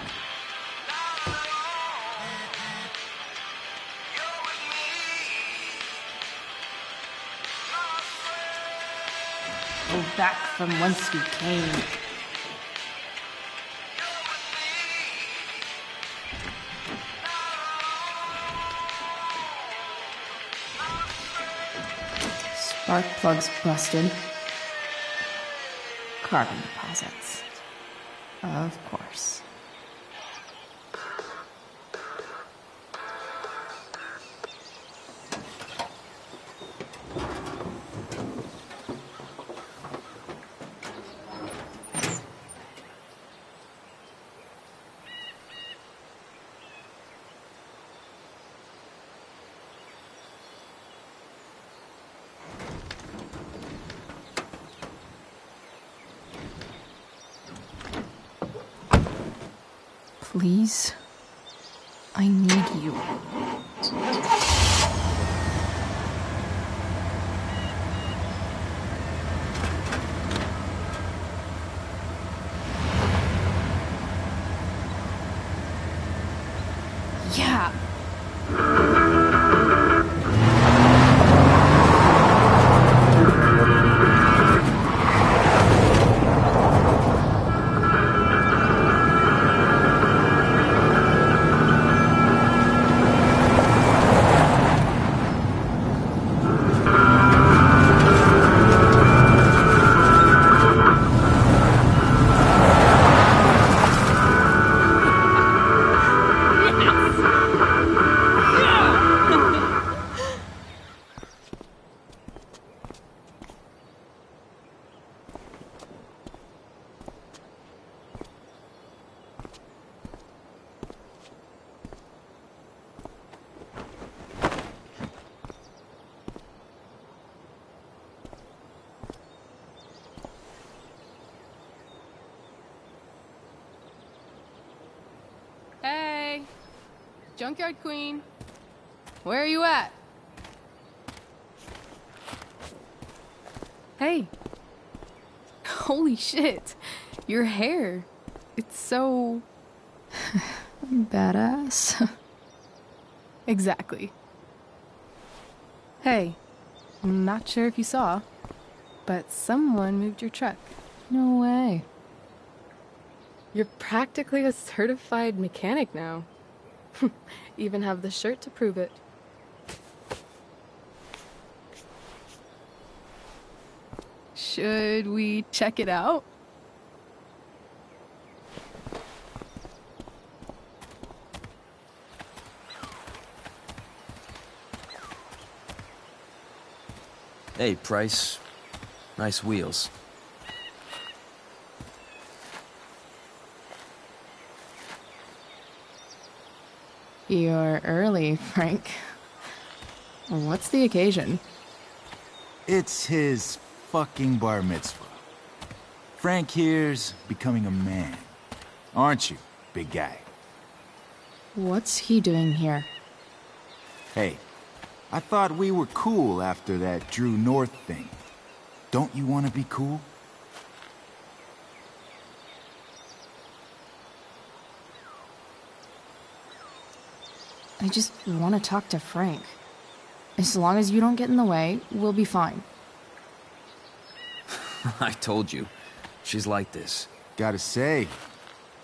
Go back from whence we came. Spark plugs busted. Carbon deposits. Of course. Please, I need you. Yeah. Hey, Junkyard Queen, where are you at? Hey. Holy shit, your hair. It's so... Badass. Exactly. Hey, I'm not sure if you saw, but someone moved your truck. No way. You're practically a certified mechanic now. Even have the shirt to prove it. Should we check it out? Hey, Price. Nice wheels. You're early, Frank. What's the occasion? It's his fucking bar mitzvah. Frank here's becoming a man. Aren't you, big guy? What's he doing here? Hey, I thought we were cool after that Drew North thing. Don't you want to be cool? I just want to talk to Frank. As long as you don't get in the way, we'll be fine. I told you. She's like this. Gotta say,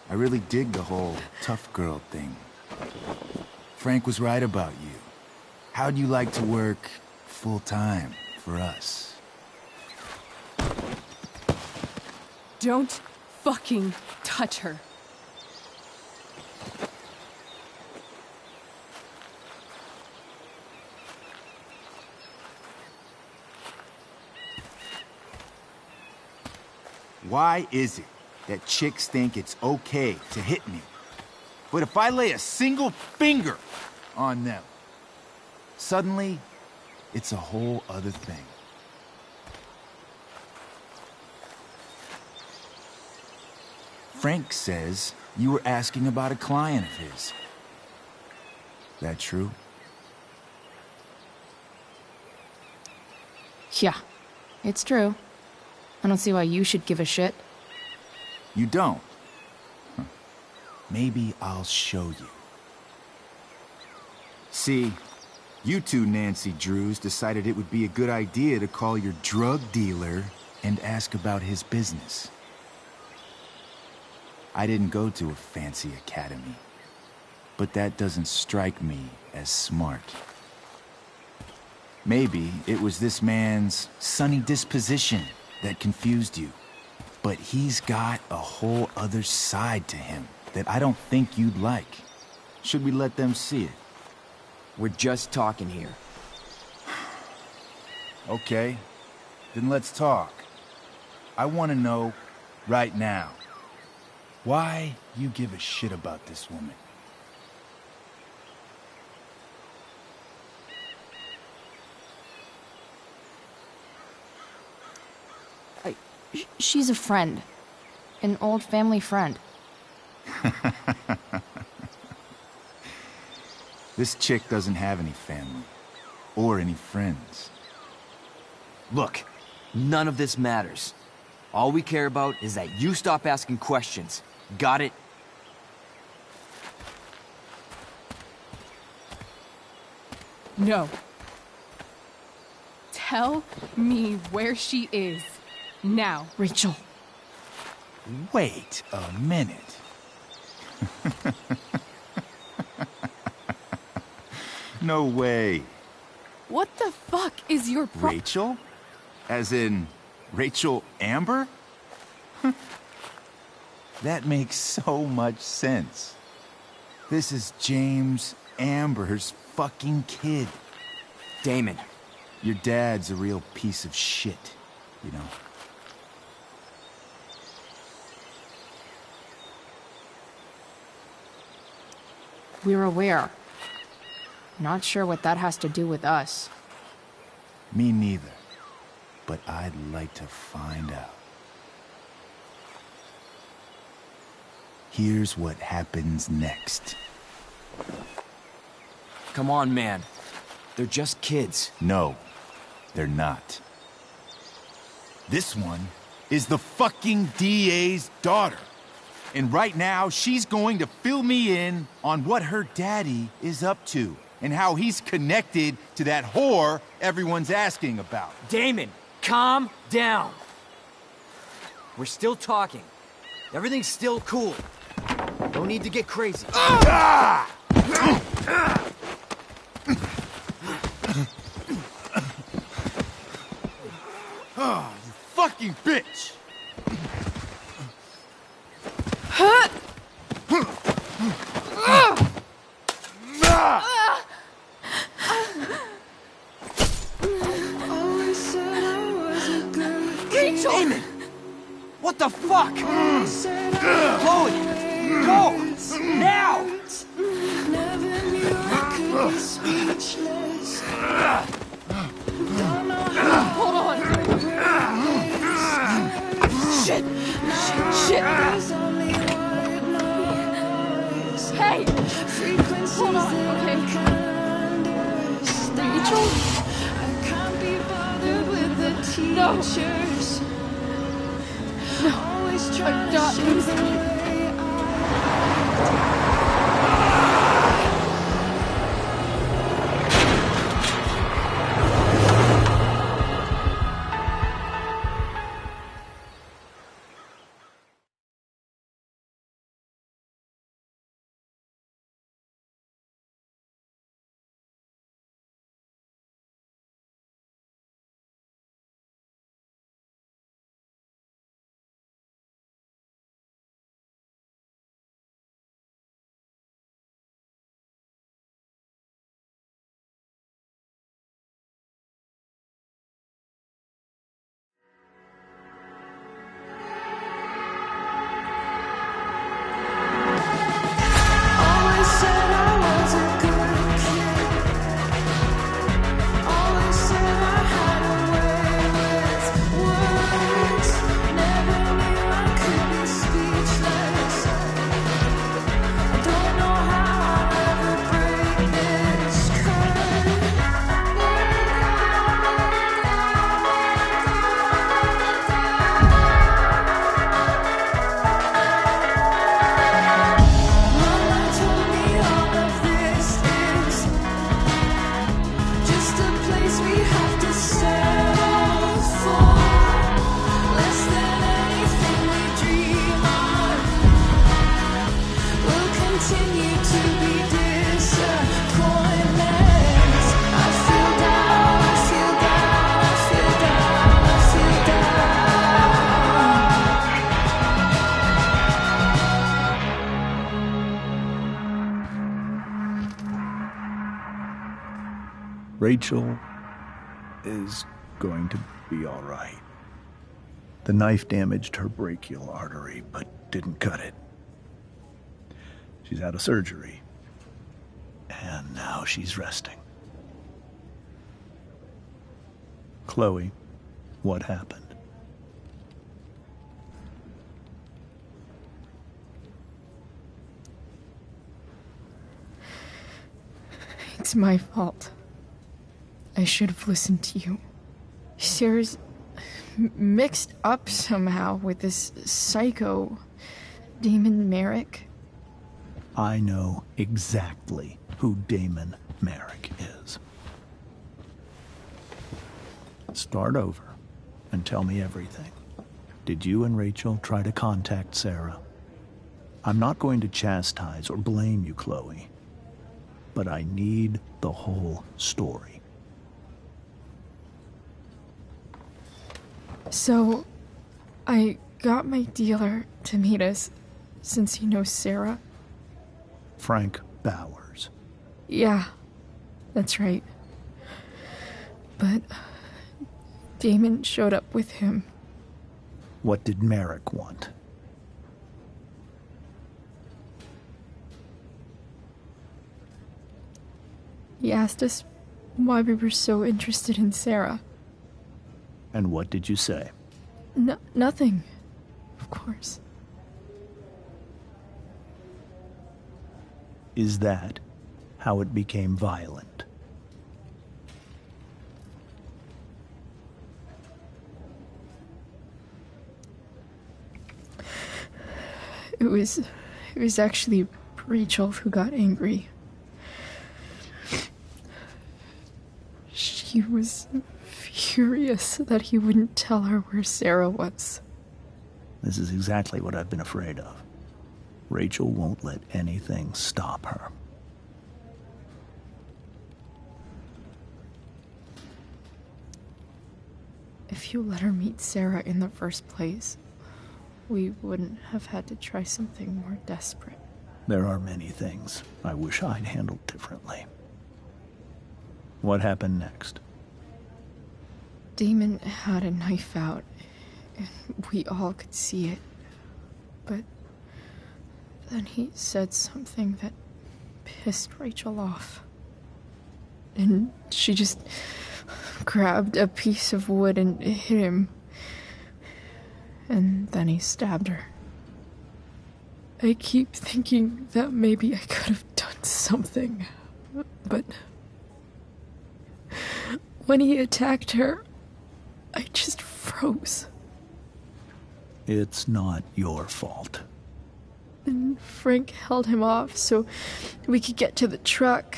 I really dig the whole tough girl thing. Frank was right about you. How'd you like to work full-time for us? Don't fucking touch her. Why is it that chicks think it's okay to hit me? But if I lay a single finger on them, suddenly, it's a whole other thing. Frank says you were asking about a client of his. That true? Yeah, it's true. I don't see why you should give a shit. You don't? Huh. Maybe I'll show you. See, you two Nancy Drews decided it would be a good idea to call your drug dealer and ask about his business. I didn't go to a fancy academy, but that doesn't strike me as smart. Maybe it was this man's sunny disposition that confused you, but he's got a whole other side to him that I don't think you'd like. Should we let them see it? We're just talking here. Okay, then let's talk. I want to know right now why you give a shit about this woman. She's a friend. An old family friend. This chick doesn't have any family or any friends. Look, none of this matters. All we care about is that you stop asking questions. Got it? No. Tell me where she is. Now. Rachel. Wait a minute. No way. What the fuck is your Rachel? As in, Rachel Amber? That makes so much sense. This is James Amber's fucking kid. Damon. Your dad's a real piece of shit, you know? We're aware. Not sure what that has to do with us. Me neither. But I'd like to find out. Here's what happens next. Come on, man. They're just kids. No, they're not. This one is the fucking DA's daughter. And right now, she's going to fill me in on what her daddy is up to and how he's connected to that whore everyone's asking about. Damon, calm down. We're still talking. Everything's still cool. No need to get crazy. Ah! Oh, you fucking bitch! Rachel! Damon! What the fuck? Chloe! Go! Now! Hold on! Shit! Shit! Hey! Hold on, okay? Rachel? No! No! I'm not losing you! Rachel is going to be all right. The knife damaged her brachial artery, but didn't cut it. She's out of surgery, and now she's resting. Chloe, what happened? It's my fault. I should have listened to you. Sarah's mixed up somehow with this psycho Damon Merrick. I know exactly who Damon Merrick is. Start over and tell me everything. Did you and Rachel try to contact Sarah? I'm not going to chastise or blame you, Chloe, but I need the whole story. So, I got my dealer to meet us, since he knows Sarah. Frank Bowers. Yeah, that's right. But Damon showed up with him. What did Merrick want? He asked us why we were so interested in Sarah. And what did you say? Nothing, of course. Is that how it became violent? It was actually Rachel who got angry. She was furious that he wouldn't tell her where Sarah was. This is exactly what I've been afraid of. Rachel won't let anything stop her. If you let her meet Sarah in the first place, we wouldn't have had to try something more desperate. There are many things I wish I'd handled differently. What happened next? Damon had a knife out, and we all could see it. But then he said something that pissed Rachel off. And she just grabbed a piece of wood and hit him. And then he stabbed her. I keep thinking that maybe I could have done something, but when he attacked her, I just froze. It's not your fault. And Frank held him off so we could get to the truck.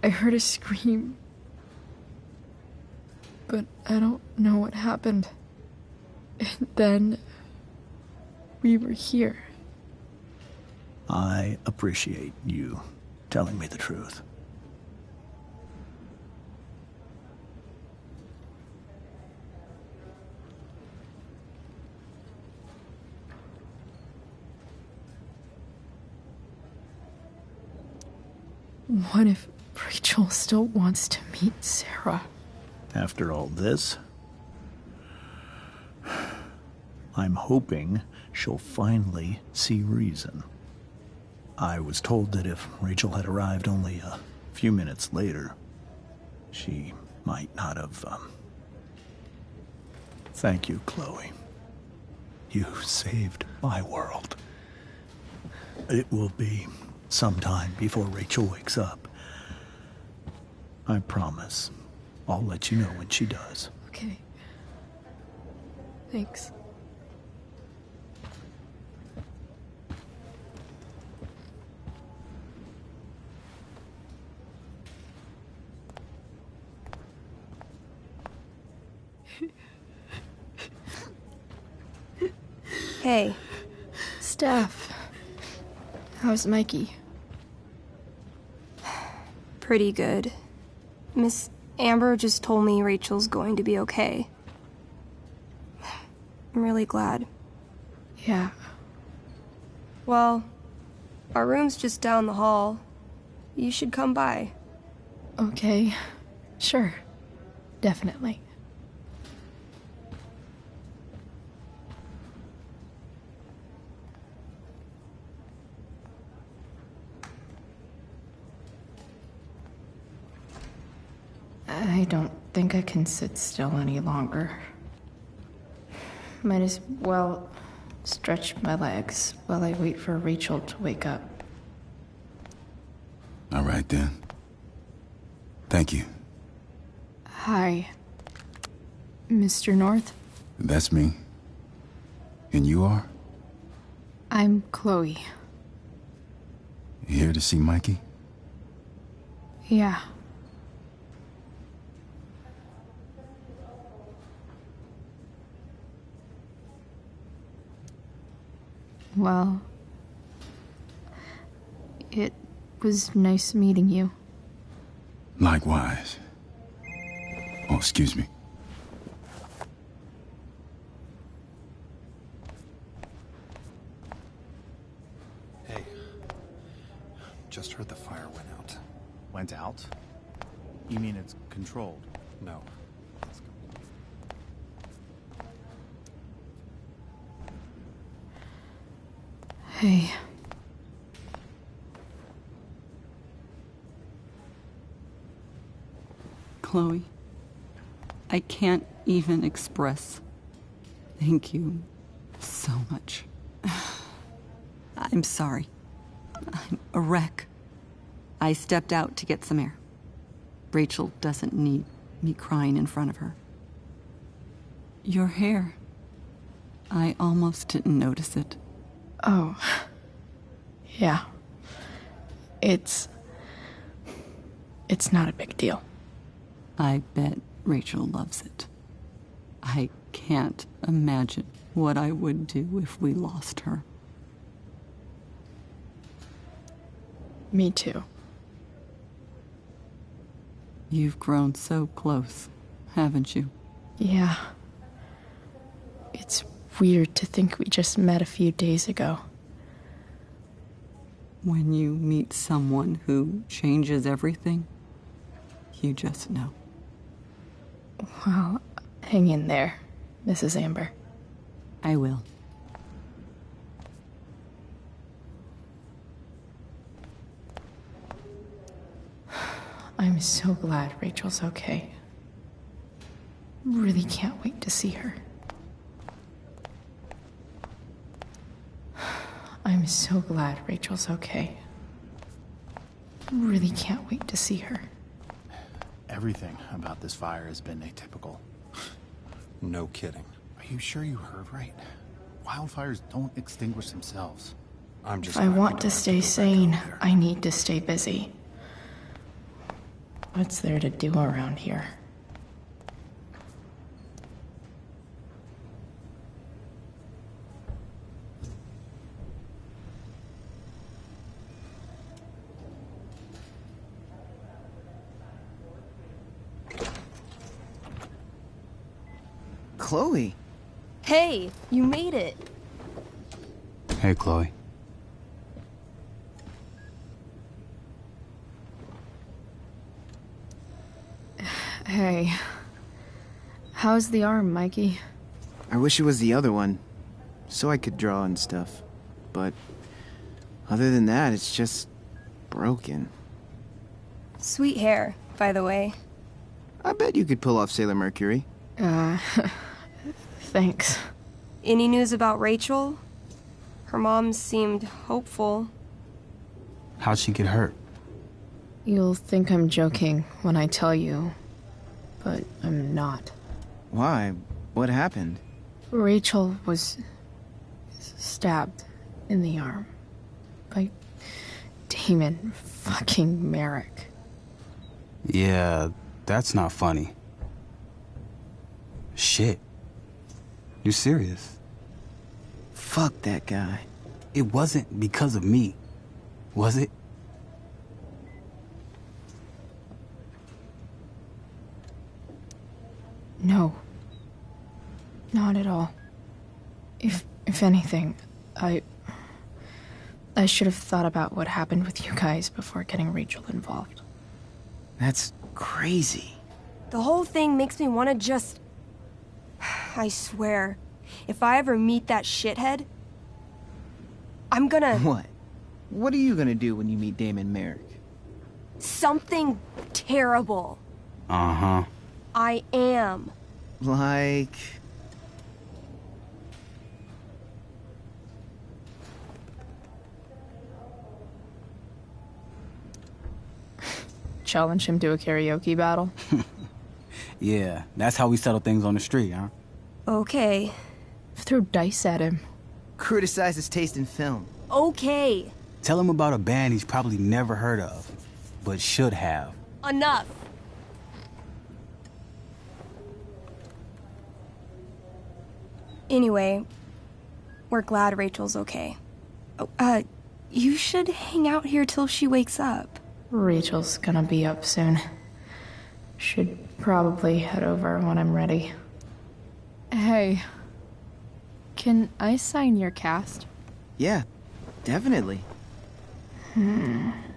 I heard a scream, but I don't know what happened. And then we were here. I appreciate you telling me the truth. What if Rachel still wants to meet Sarah? After all this, I'm hoping she'll finally see reason. I was told that if Rachel had arrived only a few minutes later, she might not have, Thank you, Chloe. You saved my world. It will be some time before Rachel wakes up. I promise. I'll let you know when she does. Okay. Thanks. Hey. Steph. How's Mikey? Pretty good. Miss Amber just told me Rachel's going to be okay. I'm really glad. Yeah. Well, our room's just down the hall. You should come by. Okay, sure. Definitely. I don't think I can sit still any longer. Might as well stretch my legs while I wait for Rachel to wake up. All right, then. Thank you. Hi, Mr. North. That's me. And you are? I'm Chloe. You here to see Mikey? Yeah. Well, it was nice meeting you. Likewise. Oh, excuse me. Hey. Just heard the fire went out. Went out? You mean it's controlled? No. Hey. Chloe, I can't even express thank you so much. I'm sorry. I'm a wreck. I stepped out to get some air. Rachel doesn't need me crying in front of her. Your hair. I almost didn't notice it. Oh. Yeah. It's not a big deal. I bet Rachel loves it. I can't imagine what I would do if we lost her. Me too. You've grown so close, haven't you? Yeah. It's weird to think we just met a few days ago. When you meet someone who changes everything, you just know. Well, hang in there, Mrs. Amber. I will. I'm so glad Rachel's okay. Really can't wait to see her. I'm so glad Rachel's okay. Really can't wait to see her. Everything about this fire has been atypical. No kidding. Are you sure you heard right? Wildfires don't extinguish themselves. I'm just If I want to stay sane, I need to stay busy. What's there to do around here? Chloe. Hey, you made it. Hey, Chloe. Hey. How's the arm, Mikey? I wish it was the other one, so I could draw and stuff. But other than that, it's just broken. Sweet hair, by the way. I bet you could pull off Sailor Mercury. Thanks. Any news about Rachel? Her mom seemed hopeful. How'd she get hurt? You'll think I'm joking when I tell you, but I'm not. Why? What happened? Rachel was stabbed in the arm by Damon fucking Merrick. Yeah, that's not funny. Shit. You serious? Fuck that guy. It wasn't because of me, was it? No. Not at all. If anything, I should have thought about what happened with you guys before getting Rachel involved. That's crazy. The whole thing makes me want to just... I swear, if I ever meet that shithead, I'm gonna... What? What are you gonna do when you meet Damon Merrick? Something terrible. Uh-huh. I am. Like... Challenge him to a karaoke battle? Yeah, that's how we settle things on the street, huh? Okay. Throw dice at him. Criticize his taste in film. Okay. Tell him about a band he's probably never heard of, but should have. Enough. Anyway, we're glad Rachel's okay. Oh, you should hang out here till she wakes up. Rachel's gonna be up soon. Should probably head over when I'm ready. Hey, can I sign your cast? Yeah, definitely.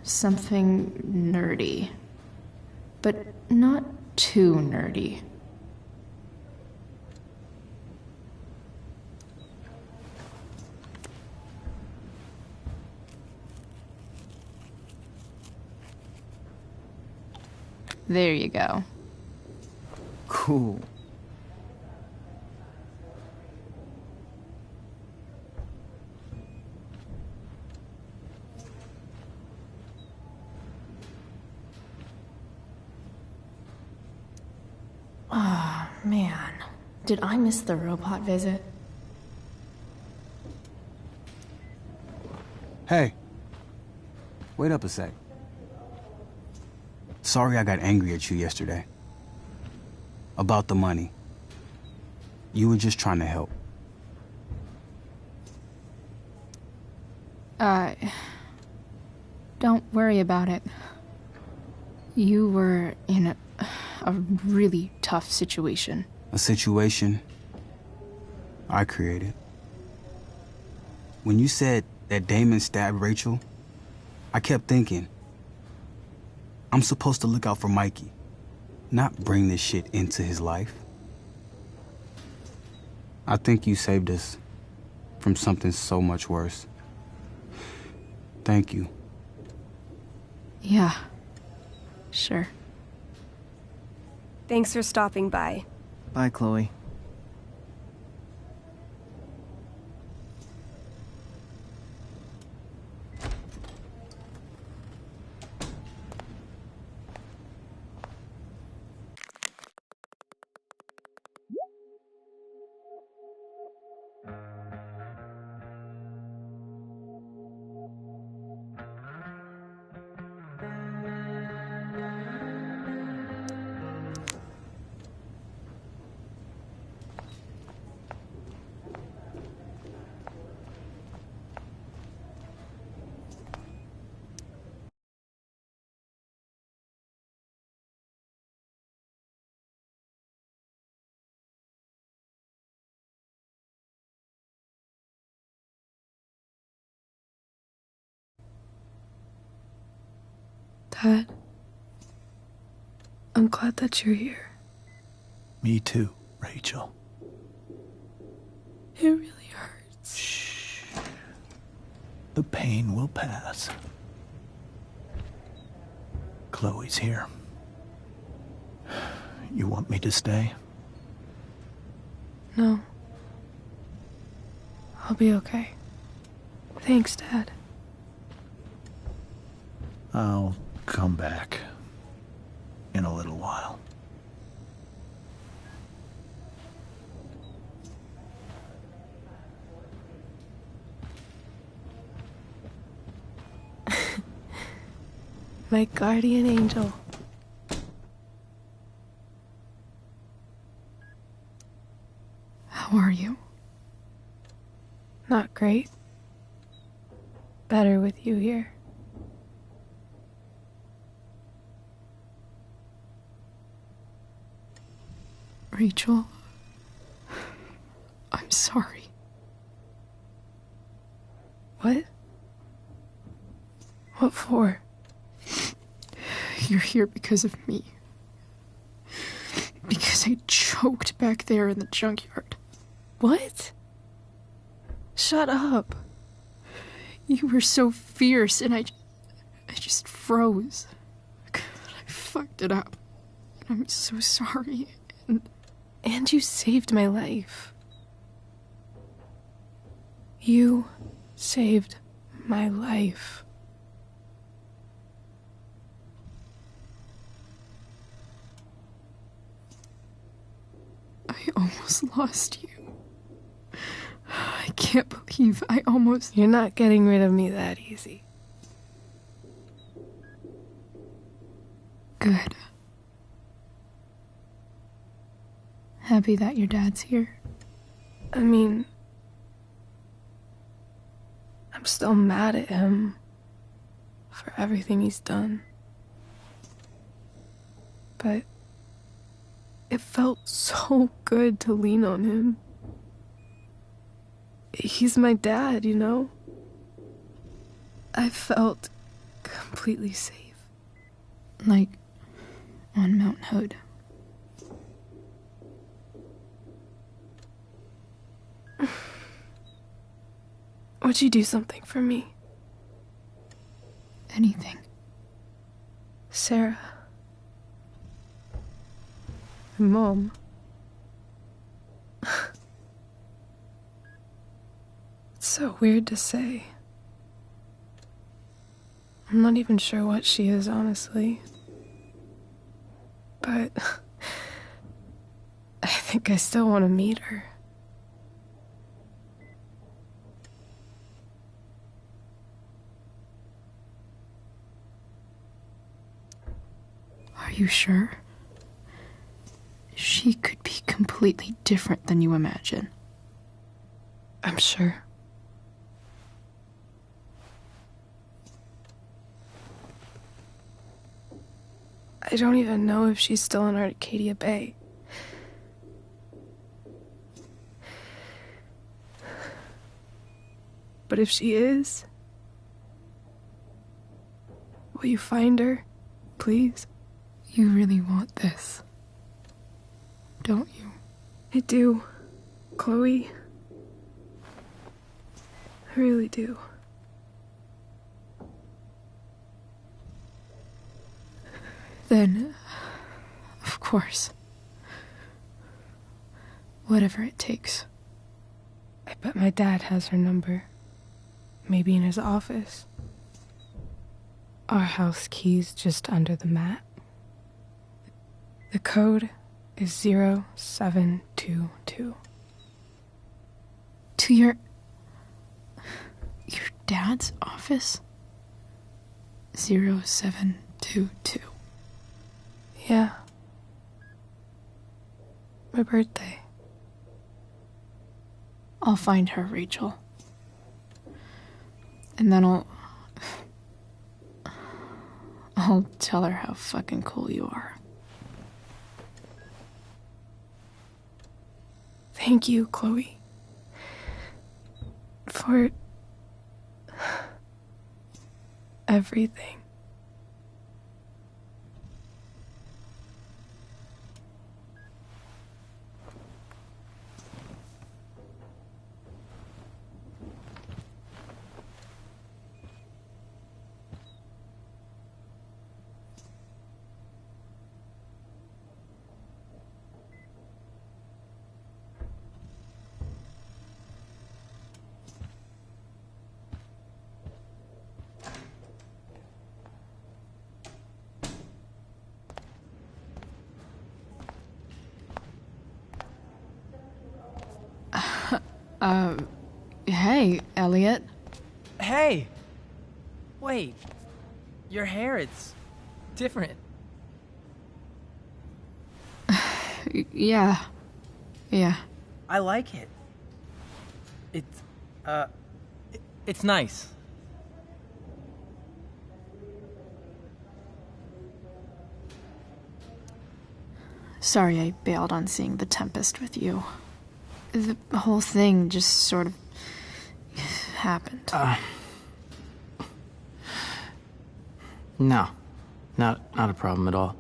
Something nerdy. But not too nerdy. There you go. Cool. Ah, man. Did I miss the robot visit? Hey. Wait up a sec. Sorry I got angry at you yesterday. About the money. You were just trying to help. Don't worry about it. You were in a really tough situation. A situation I created. When you said that Damon stabbed Rachel, I kept thinking, I'm supposed to look out for Mikey, not bring this shit into his life. I think you saved us from something so much worse. Thank you. Yeah, sure. Thanks for stopping by. Bye, Chloe. Dad, I'm glad that you're here. Me too, Rachel. It really hurts. Shh. The pain will pass. Chloe's here. You want me to stay? No. I'll be okay. Thanks, Dad. I'll come back in a little while. My guardian angel. How are you? Not great. Better with you here. Rachel, I'm sorry. What? What for? You're here because of me. Because I choked back there in the junkyard. What? Shut up. You were so fierce, and I just froze. I fucked it up. I'm so sorry. And you saved my life. You saved my life. I almost lost you. I can't believe I almost... You're not getting rid of me that easy. Good. Happy that your dad's here? I mean, I'm still mad at him for everything he's done. But it felt so good to lean on him. He's my dad, you know? I felt completely safe. Like on Mount Hood. Would you do something for me? Anything. Sarah. My mom. It's so weird to say. I'm not even sure what she is, honestly. But I think I still want to meet her. Are you sure? She could be completely different than you imagine. I'm sure. I don't even know if she's still in Arcadia Bay. But if she is, will you find her, please? You really want this, don't you? I do, Chloe. I really do. Then, of course. Whatever it takes. I bet my dad has her number. Maybe in his office. Our house key's just under the mat. The code is 0722. To your dad's office? 0722. Yeah. My birthday. I'll find her, Rachel. And then I'll tell her how fucking cool you are. Thank you, Chloe. For everything. Hey, Elliot. Hey! Wait. Your hair, it's different. Yeah. I like it. It's nice. Sorry I bailed on seeing The Tempest with you. The whole thing just sort of happened. No. Not a problem at all.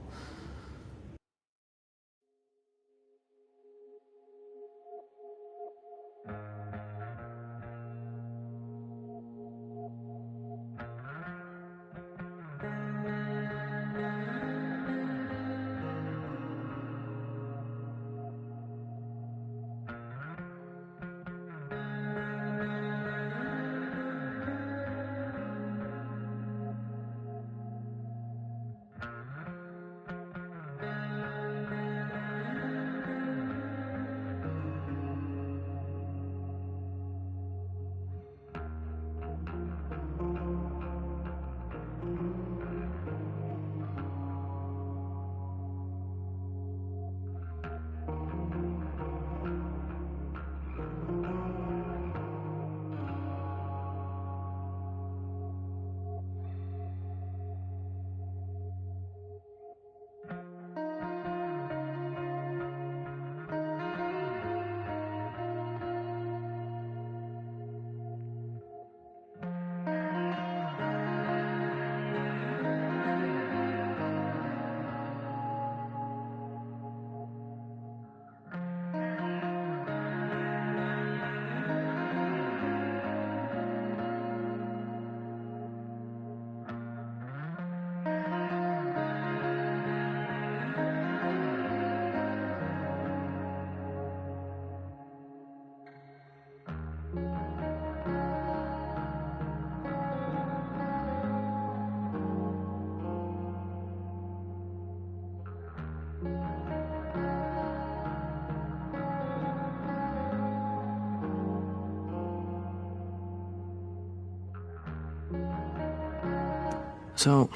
So,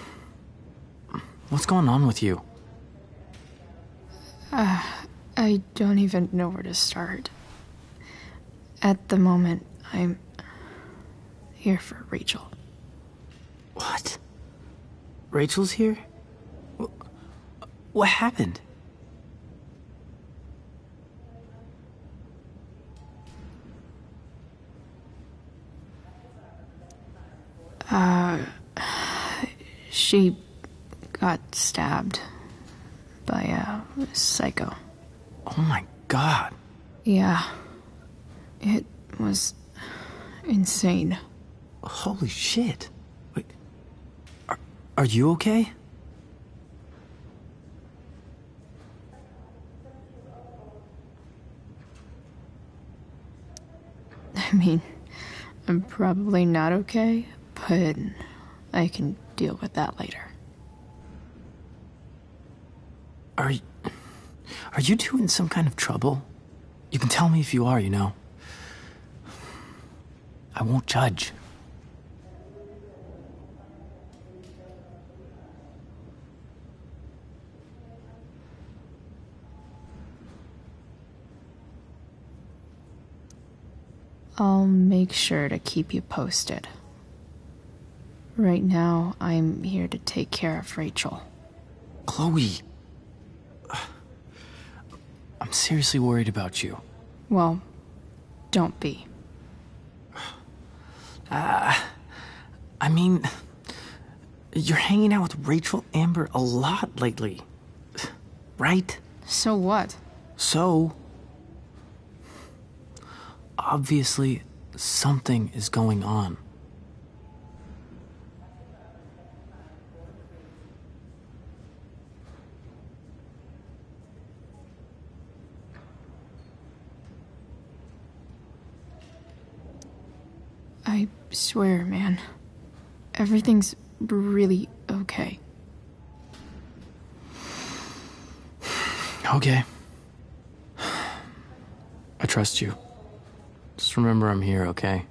what's going on with you? I don't even know where to start. At the moment, I'm here for Rachel. What? Rachel's here? What happened? She got stabbed by a psycho. Oh my god. Yeah. It was insane. Holy shit. Wait. Are you okay? I mean, I'm probably not okay, but I can deal with that later. Are you two in some kind of trouble? You can tell me if you are, you know. I won't judge. I'll make sure to keep you posted. Right now, I'm here to take care of Rachel. Chloe. I'm seriously worried about you. Well, don't be. I mean, you're hanging out with Rachel Amber a lot lately. Right? So what? So, obviously, something is going on. I swear, man. Everything's really okay. Okay. I trust you. Just remember I'm here, okay?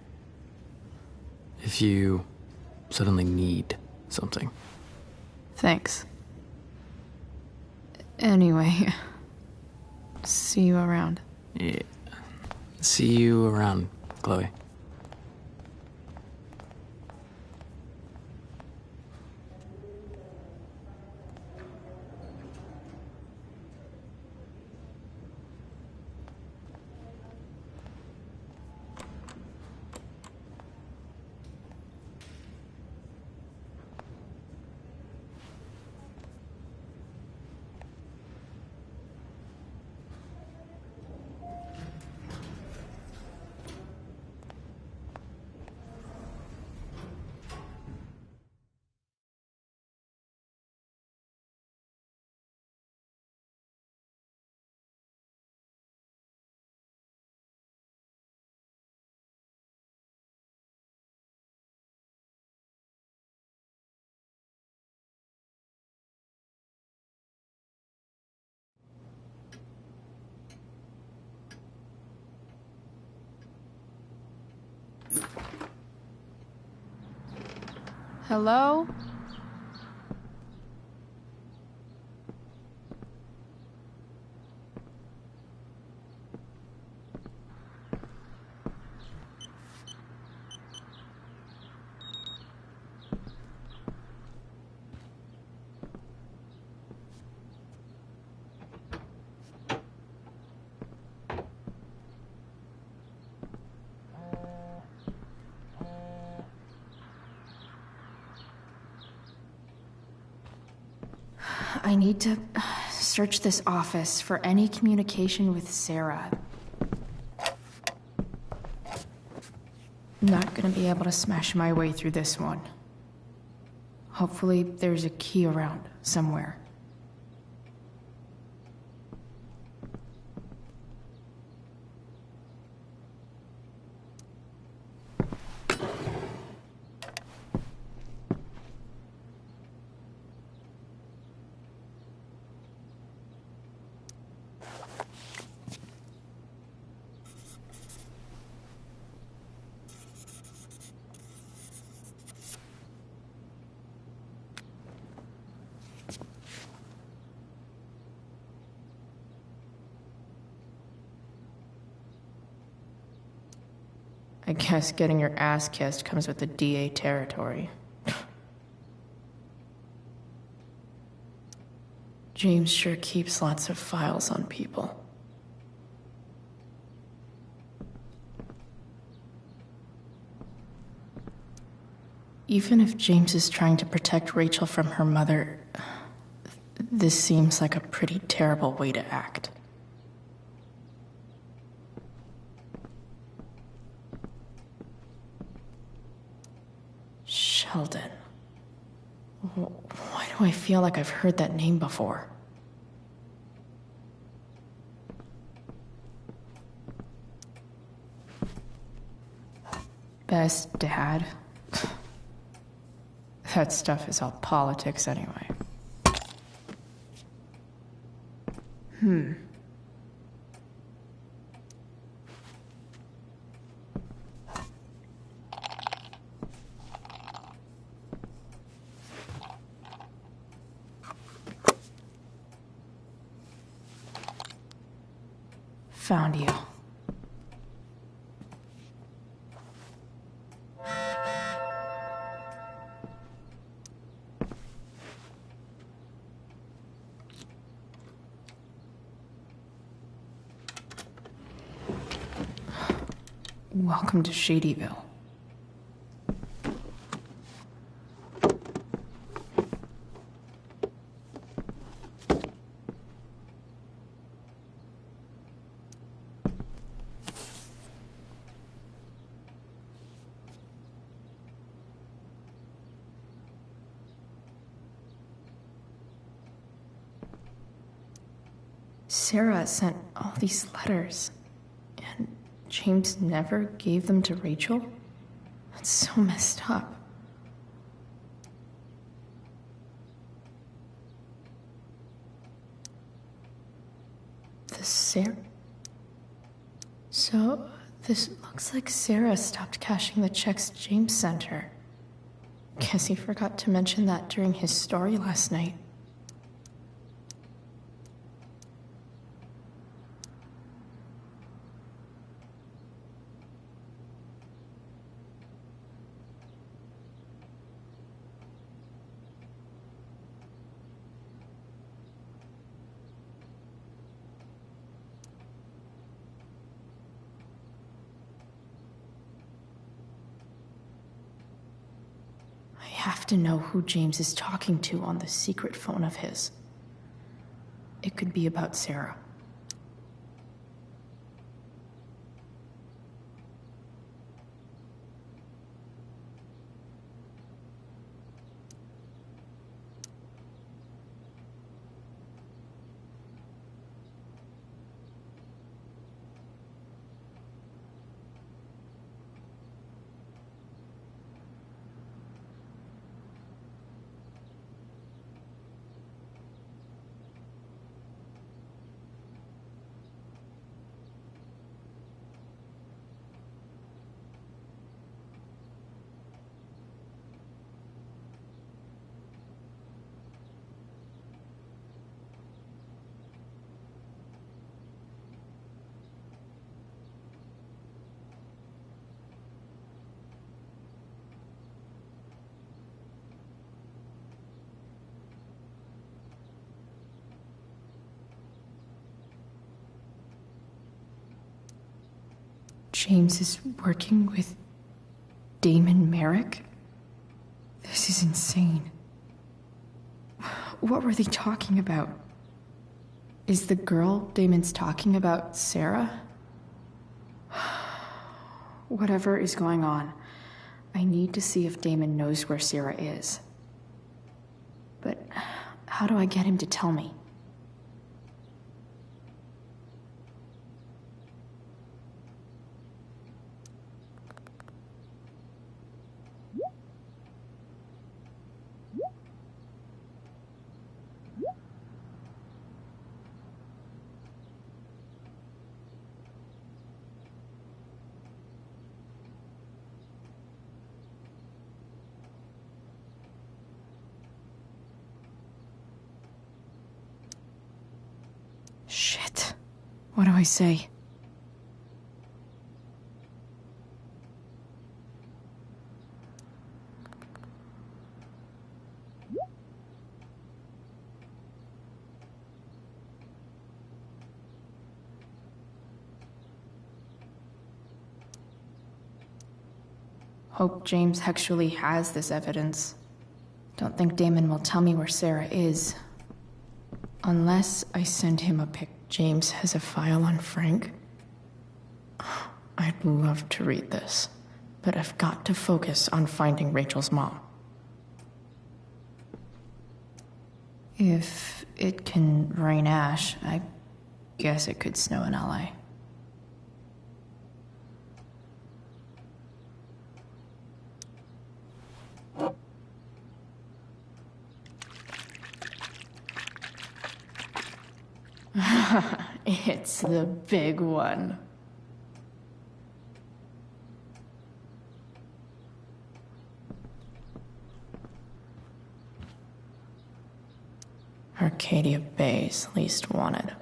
If you suddenly need something. Thanks. Anyway, see you around. Yeah. See you around, Chloe. Hello? I need to search this office for any communication with Sarah. Not gonna be able to smash my way through this one. Hopefully there's a key around somewhere. I guess getting your ass kissed comes with the DA territory. James sure keeps lots of files on people. Even if James is trying to protect Rachel from her mother, this seems like a pretty terrible way to act. Sheldon. Why do I feel like I've heard that name before? Best dad? That stuff is all politics anyway. Found you. Welcome to Shadyville. Sarah sent all these letters, and James never gave them to Rachel? That's so messed up. So, this looks like Sarah stopped cashing the checks James sent her. Guess he forgot to mention that during his story last night. I have to know who James is talking to on the secret phone of his. It could be about Sarah. James is working with Damon Merrick? This is insane. What were they talking about? Is the girl Damon's talking about Sarah? Whatever is going on, I need to see if Damon knows where Sarah is. But how do I get him to tell me? Shit. What do I say? Hope James actually has this evidence. Don't think Damon will tell me where Sarah is. Unless I send him a pic. James has a file on Frank. I'd love to read this, but I've got to focus on finding Rachel's mom. If it can rain ash, I guess it could snow in LA. It's the big one. Arcadia Bay's least wanted.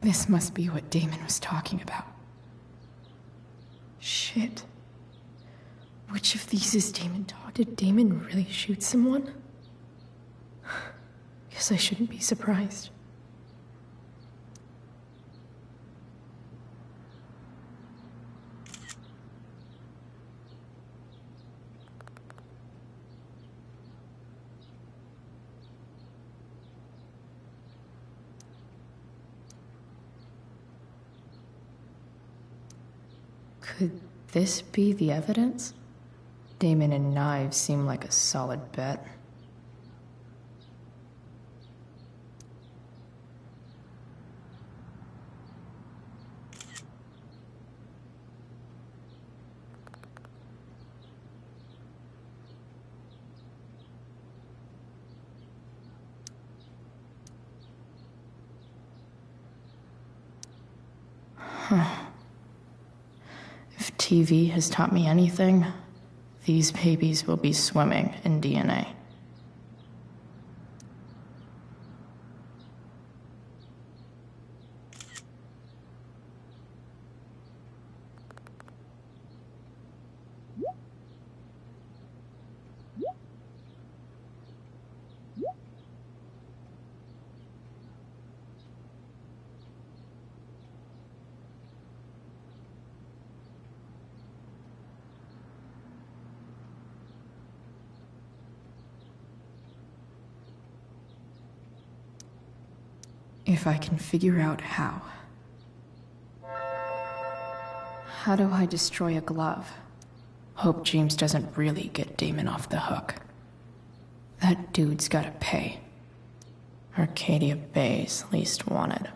This must be what Damon was talking about. Shit. Which of these is Damon talking? Did Damon really shoot someone? Guess I shouldn't be surprised. Could this be the evidence? Damon and knives seem like a solid bet. Huh. If TV has taught me anything, these babies will be swimming in DNA. If I can figure out how. How do I destroy a glove? Hope James doesn't really get Damon off the hook. That dude's gotta pay. Arcadia Bay's least wanted.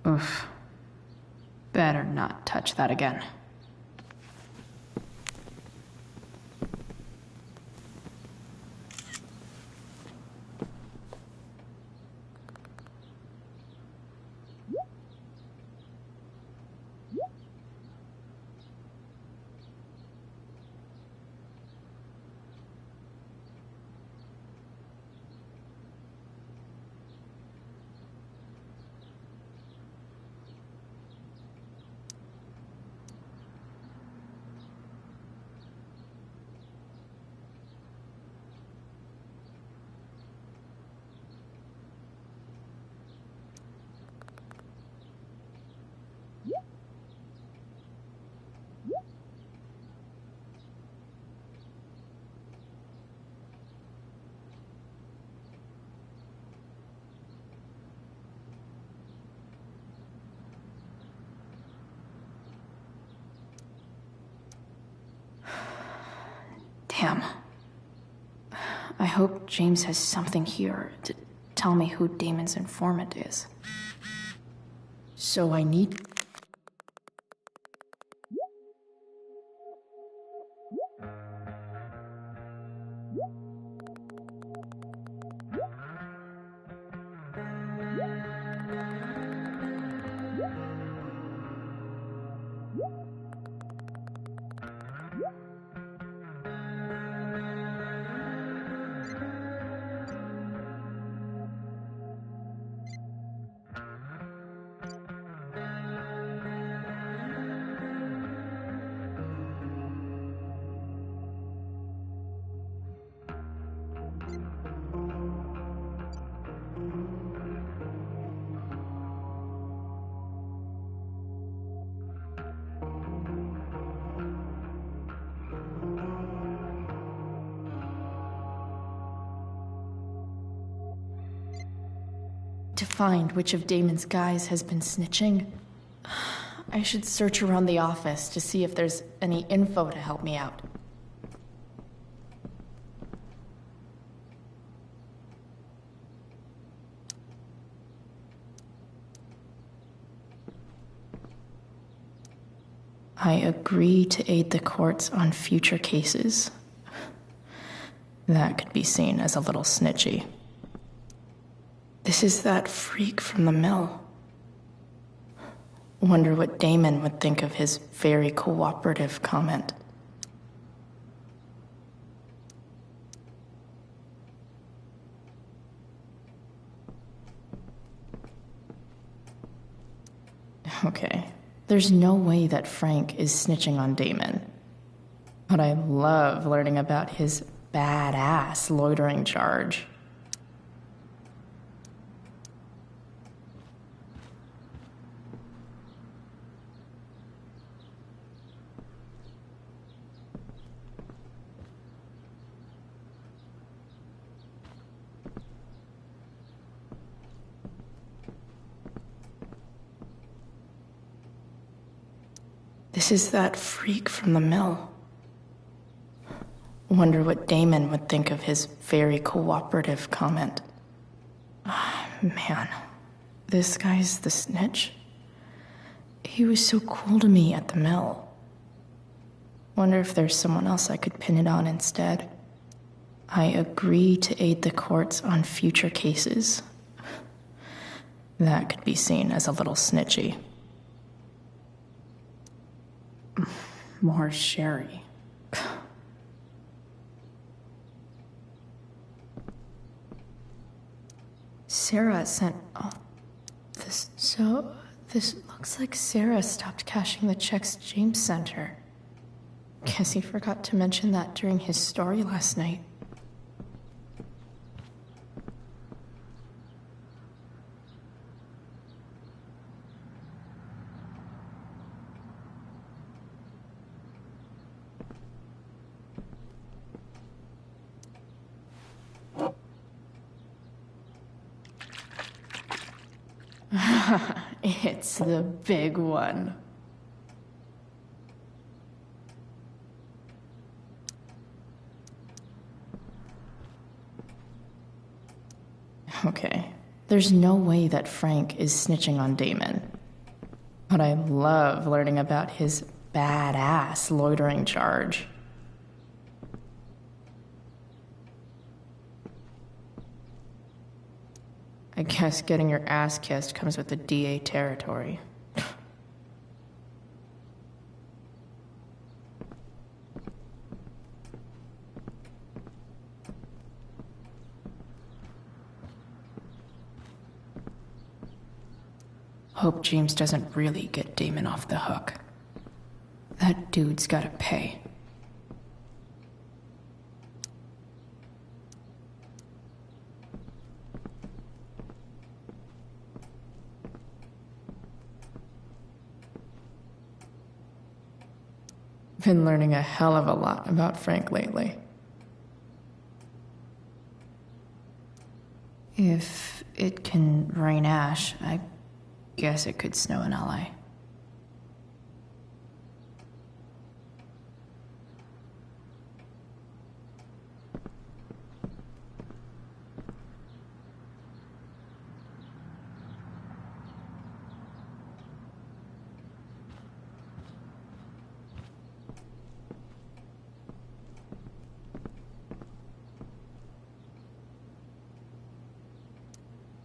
Oof. Better not touch that again. Damn. I hope James has something here to tell me who Damon's informant is. So I need... To find which of Damon's guys has been snitching, I should search around the office to see if there's any info to help me out. I agree to aid the courts on future cases. That could be seen as a little snitchy. This is that freak from the mill. Wonder what Damon would think of his very cooperative comment. Okay, there's no way that Frank is snitching on Damon. But I love learning about his badass loitering charge. This is that freak from the mill. Wonder what Damon would think of his very cooperative comment. Man, this guy's the snitch. He was so cool to me at the mill. Wonder if there's someone else I could pin it on instead. I agree to aid the courts on future cases. That could be seen as a little snitchy. More sherry. Sarah sent this. So, this looks like Sarah stopped cashing the checks James sent her. Guess he forgot to mention that during his story last night. It's the big one. Okay, there's no way that Frank is snitching on Damon. But I love learning about his badass loitering charge. I guess getting your ass kissed comes with the DA territory. Hope James doesn't really get Damon off the hook. That dude's gotta pay. Been learning a hell of a lot about Frank lately. If it can rain ash, I guess it could snow in LA.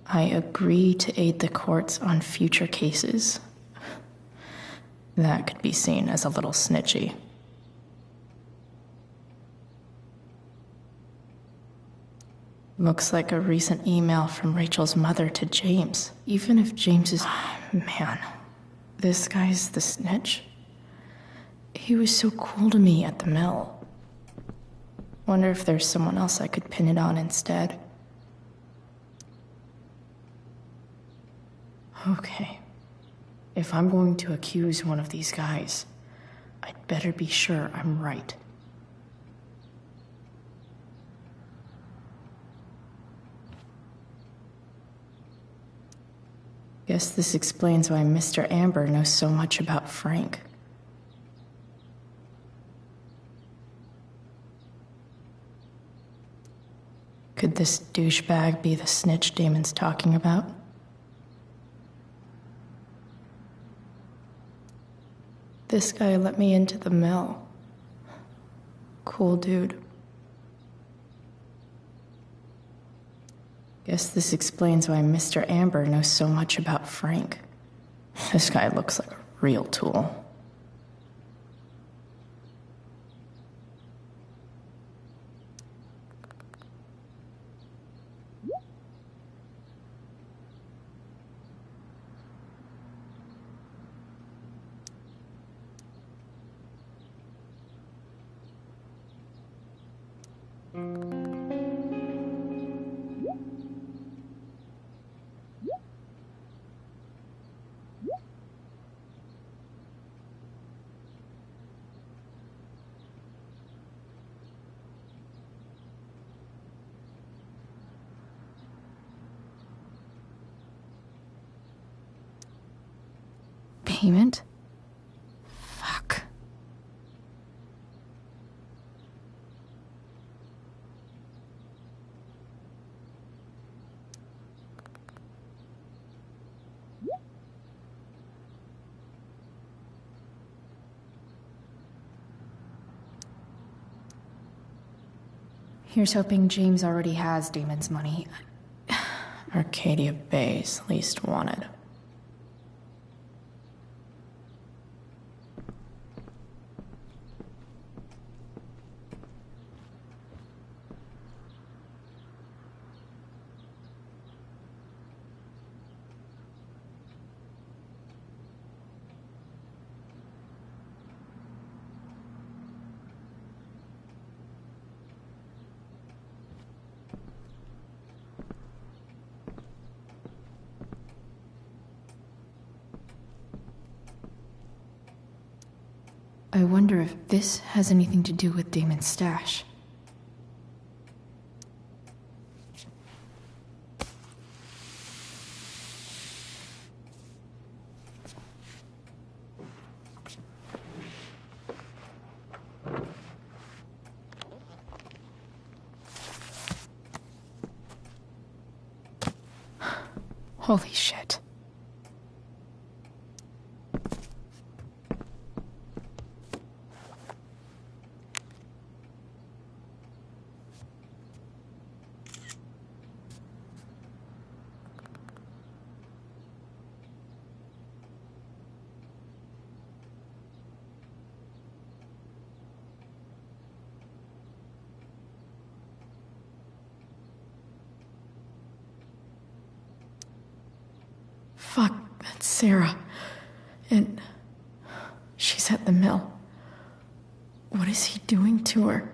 I agree to aid the courts on future cases. That could be seen as a little snitchy. Looks like a recent email from Rachel's mother to James. Even if James is... Man, this guy's the snitch? He was so cool to me at the mill. Wonder if there's someone else I could pin it on instead. Okay. If I'm going to accuse one of these guys, I'd better be sure I'm right. Guess this explains why Mr. Amber knows so much about Frank. Could this douchebag be the snitch Damon's talking about? This guy let me into the mill. Cool dude. Guess this explains why Mr. Amber knows so much about Frank. This guy looks like a real tool. Payment? Fuck. Here's hoping James already has Damon's money. Arcadia Bay's least wanted. I wonder if this has anything to do with Damon's stash. Holy shit. Fuck, that's Sarah. And she's at the mill. What is he doing to her?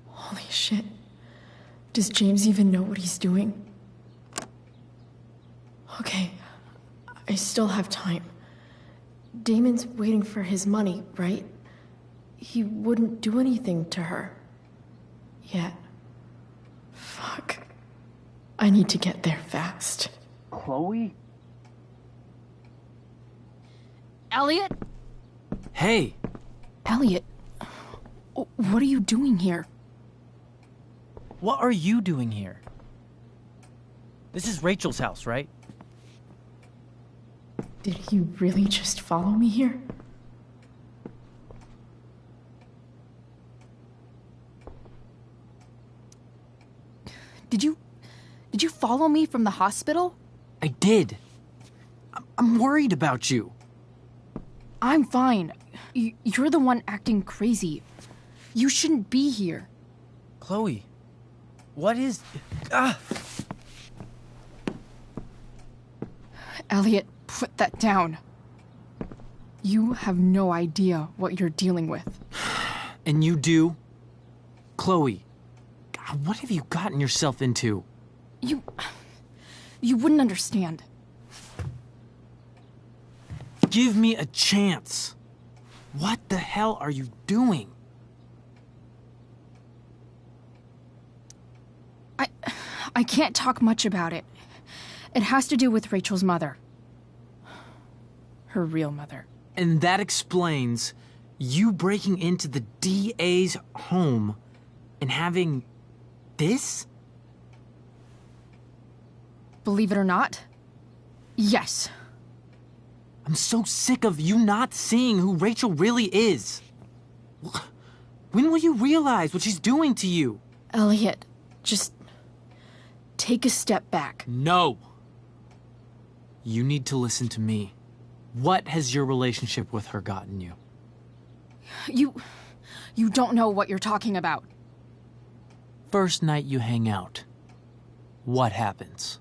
Holy shit. Does James even know what he's doing? Okay, I still have time. Damon's waiting for his money, right? He wouldn't do anything to her. Yet. Fuck. I need to get there fast. Chloe? Elliot? Hey! Elliot, what are you doing here? What are you doing here? This is Rachel's house, right? Did he really just follow me here? Did you follow me from the hospital? I did. I'm worried about you. I'm fine. You're the one acting crazy. You shouldn't be here. Chloe, what is... Ah! Elliot, put that down. You have no idea what you're dealing with. And you do? Chloe, God, what have you gotten yourself into? You wouldn't understand. Give me a chance. What the hell are you doing? I can't talk much about it. It has to do with Rachel's mother. Her real mother. And that explains you breaking into the DA's home and having this? Believe it or not, yes. I'm so sick of you not seeing who Rachel really is. When will you realize what she's doing to you? Elliot, just take a step back. No. You need to listen to me. What has your relationship with her gotten you? You don't know what you're talking about. First night you hang out, what happens?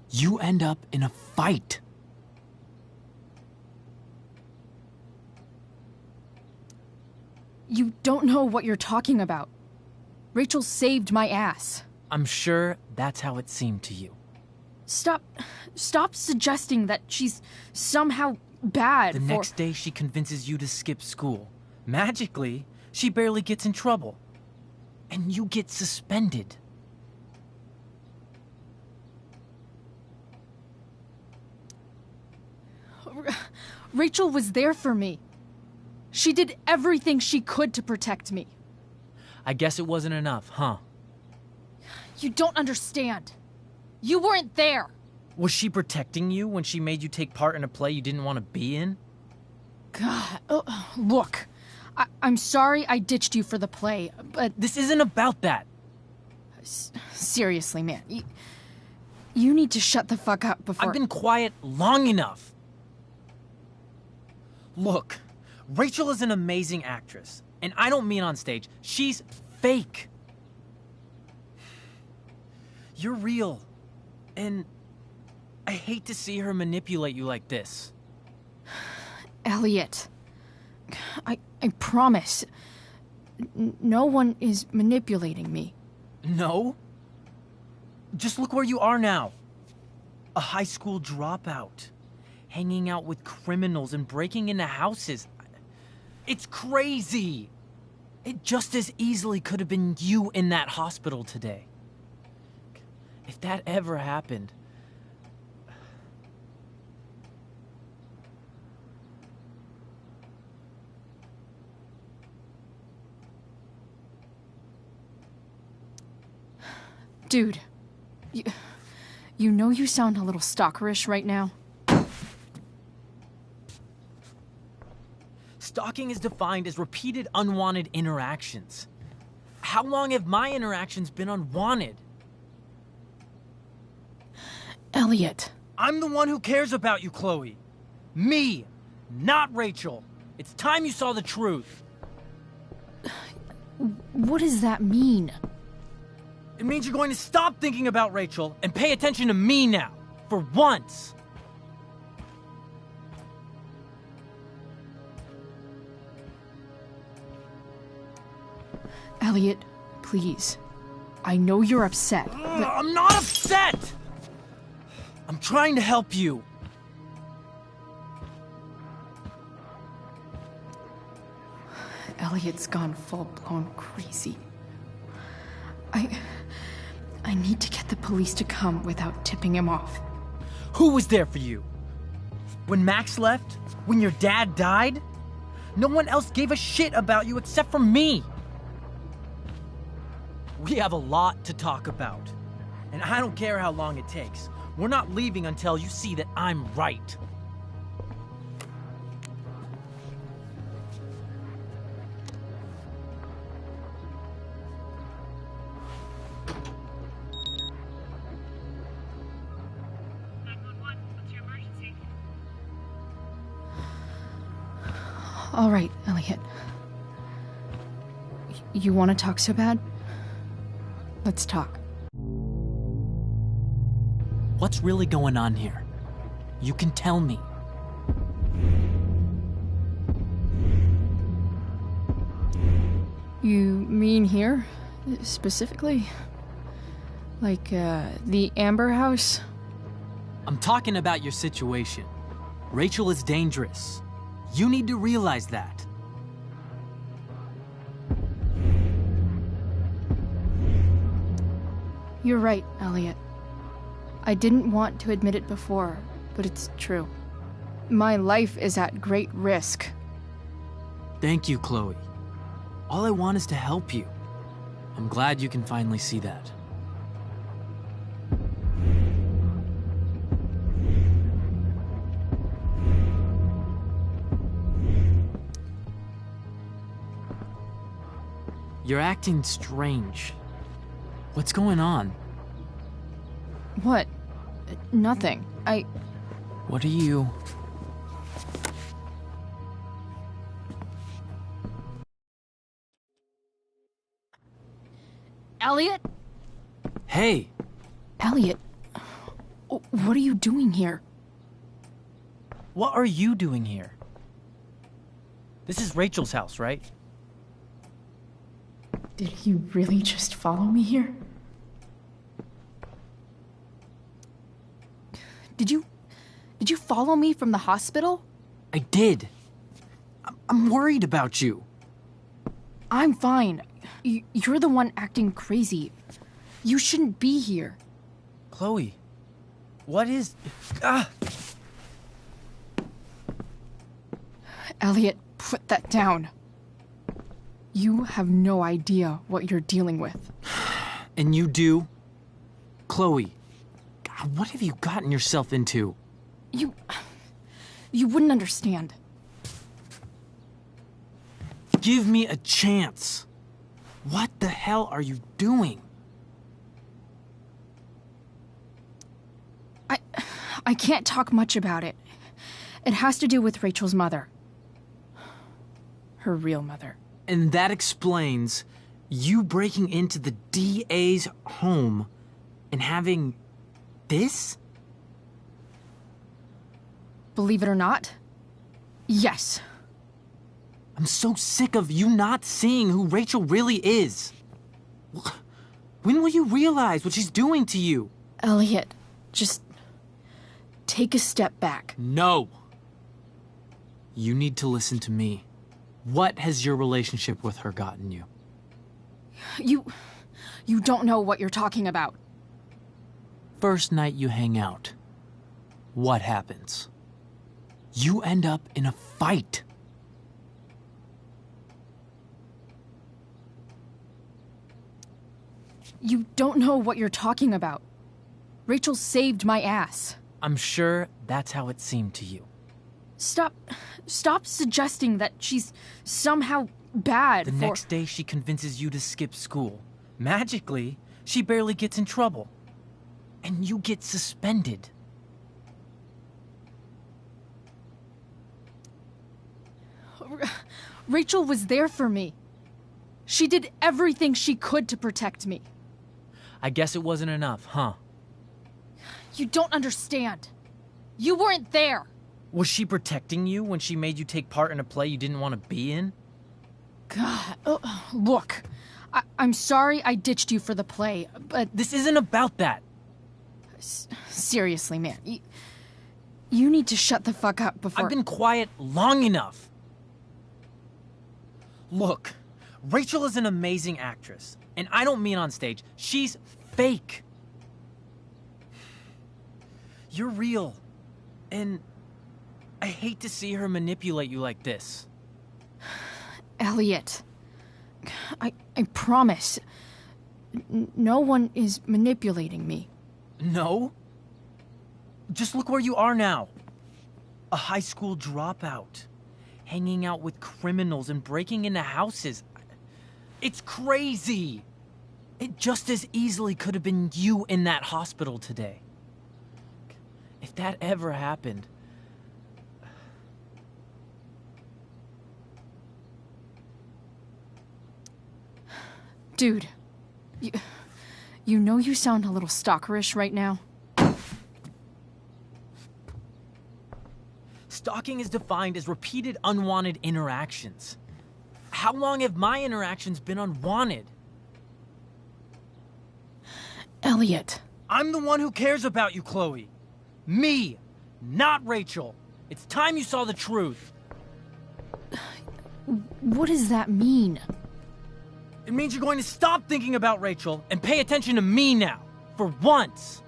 You end up in a fight. You don't know what you're talking about. Rachel saved my ass. I'm sure that's how it seemed to you. Stop suggesting that she's somehow bad. The next day she convinces you to skip school. Magically, she barely gets in trouble. And you get suspended. Rachel was there for me. She did everything she could to protect me. I guess it wasn't enough, huh? You don't understand. You weren't there. Was she protecting you when she made you take part in a play you didn't want to be in? God, look. I'm sorry I ditched you for the play, but... This isn't about that. Seriously, man. You need to shut the fuck up before... I've been quiet long enough. Look, Rachel is an amazing actress. And I don't mean on stage. She's fake. You're real. And I hate to see her manipulate you like this. Elliot, I promise. No one is manipulating me. No? Just look where you are now. A high school dropout. Hanging out with criminals and breaking into houses. It's crazy. It just as easily could have been you in that hospital today. If that ever happened... Dude, you know you sound a little stalkerish right now. Stalking is defined as repeated unwanted interactions. How long have my interactions been unwanted? Elliot. I'm the one who cares about you, Chloe. Me, not Rachel. It's time you saw the truth. What does that mean? It means you're going to stop thinking about Rachel and pay attention to me now, for once. Elliot, please. I know you're upset, but... I'm not upset! I'm trying to help you. Elliot's gone full-blown crazy. I need to get the police to come without tipping him off. Who was there for you? When Max left? When your dad died? No one else gave a shit about you except for me. We have a lot to talk about. And I don't care how long it takes. We're not leaving until you see that I'm right. All right, Elliot. You want to talk so bad? Let's talk. What's really going on here? You can tell me. You mean here? Specifically? Like, the Amber House? I'm talking about your situation. Rachel is dangerous. You need to realize that. You're right, Elliot. I didn't want to admit it before, but it's true. My life is at great risk. Thank you, Chloe. All I want is to help you. I'm glad you can finally see that. You're acting strange. What's going on? What? Nothing. What are you... Elliot? Hey! Elliot, what are you doing here? What are you doing here? This is Rachel's house, right? Did you really just follow me here? Did you follow me from the hospital? I did. I'm worried about you. I'm fine. You're the one acting crazy. You shouldn't be here. Chloe, what is... Elliot, put that down. You have no idea what you're dealing with. And you do? Chloe, God, what have you gotten yourself into? You wouldn't understand. Give me a chance. What the hell are you doing? I can't talk much about it. It has to do with Rachel's mother. Her real mother. And that explains you breaking into the DA's home and having this? Believe it or not, yes. I'm so sick of you not seeing who Rachel really is. When will you realize what she's doing to you? Elliot, just take a step back. No. You need to listen to me. What has your relationship with her gotten you? You don't know what you're talking about. First night you hang out, what happens? You end up in a fight. You don't know what you're talking about. Rachel saved my ass. I'm sure that's how it seemed to you. Stop suggesting that she's somehow bad. The next day, she convinces you to skip school. Magically, she barely gets in trouble. And you get suspended. Rachel was there for me. She did everything she could to protect me. I guess it wasn't enough, huh? You don't understand. You weren't there. Was she protecting you when she made you take part in a play you didn't want to be in? God, look. I'm sorry I ditched you for the play, but... This isn't about that. Seriously, man. You need to shut the fuck up before... I've been quiet long enough. Look, Rachel is an amazing actress. And I don't mean on stage. She's fake. You're real. And I hate to see her manipulate you like this. Elliot, I promise. No one is manipulating me. No? Just look where you are now. A high school dropout. Hanging out with criminals and breaking into houses. It's crazy. It just as easily could have been you in that hospital today. If that ever happened... Dude, you know you sound a little stalkerish right now. Stalking is defined as repeated unwanted interactions. How long have my interactions been unwanted? Elliot. I'm the one who cares about you, Chloe. Me, not Rachel. It's time you saw the truth. What does that mean? It means you're going to stop thinking about Rachel and pay attention to me now, for once.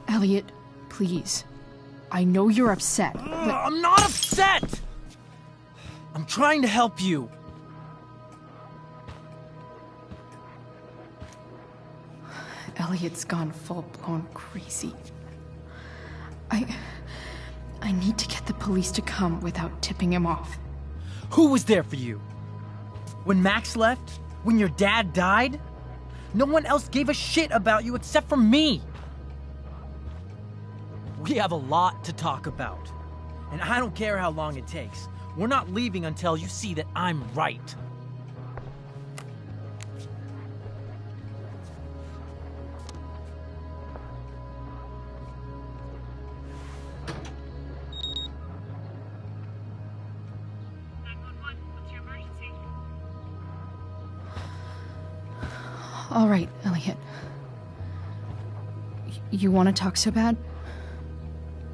Elliot, please. I know you're upset, but... I'm not upset! I'm trying to help you. Elliot's gone full-blown crazy. I need to get the police to come without tipping him off. Who was there for you? When Max left? When your dad died? No one else gave a shit about you except for me. We have a lot to talk about. And I don't care how long it takes. We're not leaving until you see that I'm right. All right, Elliot. You want to talk so bad?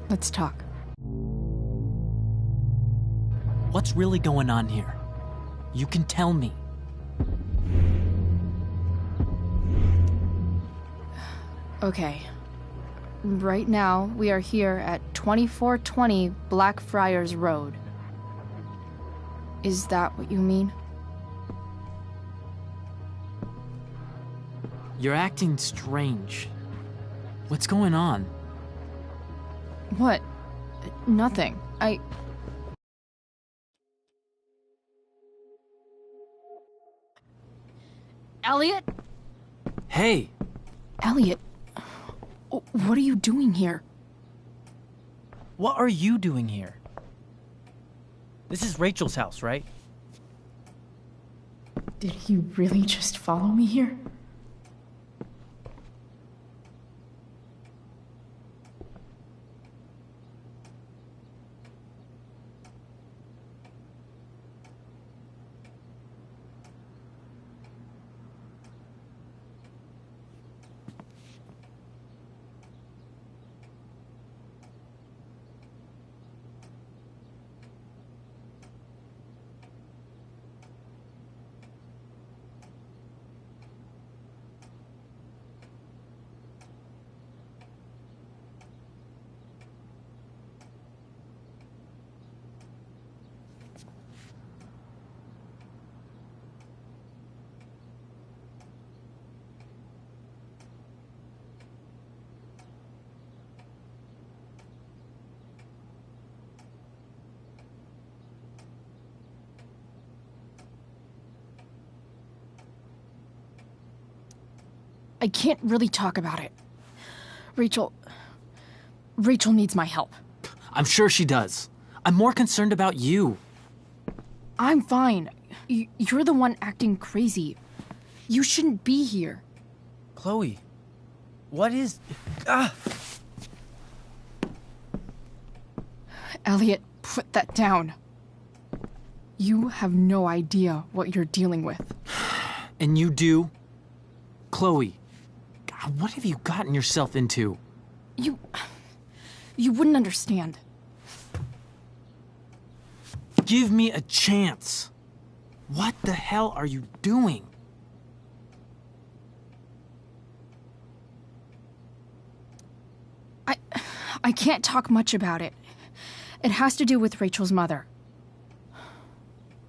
Let's talk. What's really going on here? You can tell me. Okay. Right now, we are here at 2420 Blackfriars Road. Is that what you mean? You're acting strange. What's going on? What? Nothing. Elliot? Hey! Elliot, what are you doing here? What are you doing here? This is Rachel's house, right? Did he really just follow me here? I can't really talk about it. Rachel needs my help. I'm sure she does. I'm more concerned about you. I'm fine. You're the one acting crazy. You shouldn't be here. Chloe, what is... Ah! Elliot, put that down. You have no idea what you're dealing with. And you do? Chloe, God, what have you gotten yourself into? You wouldn't understand. Give me a chance. What the hell are you doing? I can't talk much about it. It has to do with Rachel's mother.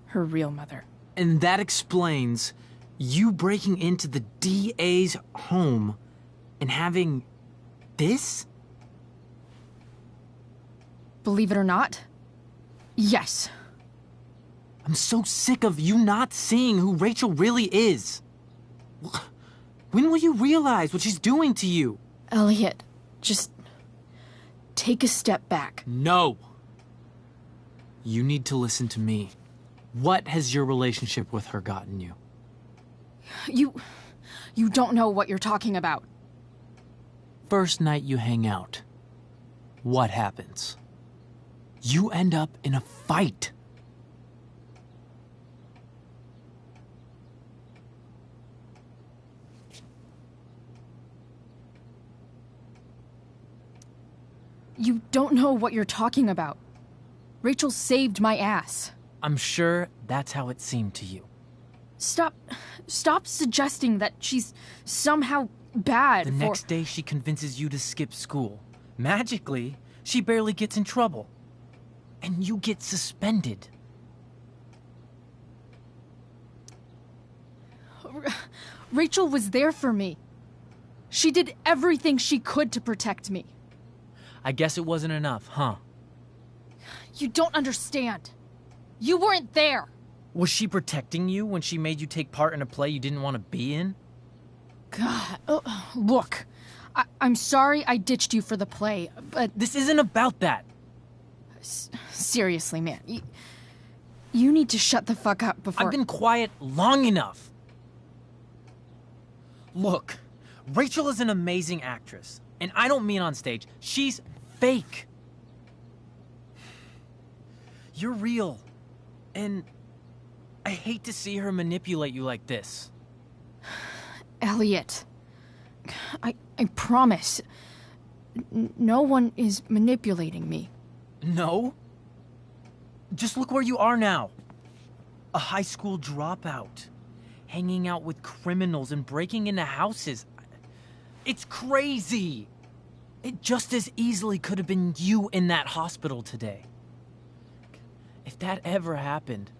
Her real mother. And that explains you breaking into the DA's home and having this? Believe it or not, yes. I'm so sick of you not seeing who Rachel really is. When will you realize what she's doing to you? Elliot, just take a step back. No. You need to listen to me. What has your relationship with her gotten you? You don't know what you're talking about. First night you hang out, what happens? You end up in a fight. You don't know what you're talking about. Rachel saved my ass. I'm sure that's how it seemed to you. Stop suggesting that she's somehow bad The next day she convinces you to skip school. Magically, she barely gets in trouble. And you get suspended. Rachel was there for me. She did everything she could to protect me. I guess it wasn't enough, huh? You don't understand. You weren't there. Was she protecting you when she made you take part in a play you didn't want to be in? God, look. I'm sorry I ditched you for the play, but... This isn't about that. Seriously, man. You need to shut the fuck up before... I've been quiet long enough. Look, Rachel is an amazing actress. And I don't mean on stage. She's fake. You're real. And I hate to see her manipulate you like this. Elliot, I promise. No one is manipulating me. No? Just look where you are now. A high school dropout. Hanging out with criminals and breaking into houses. It's crazy. It just as easily could have been you in that hospital today. If that ever happened...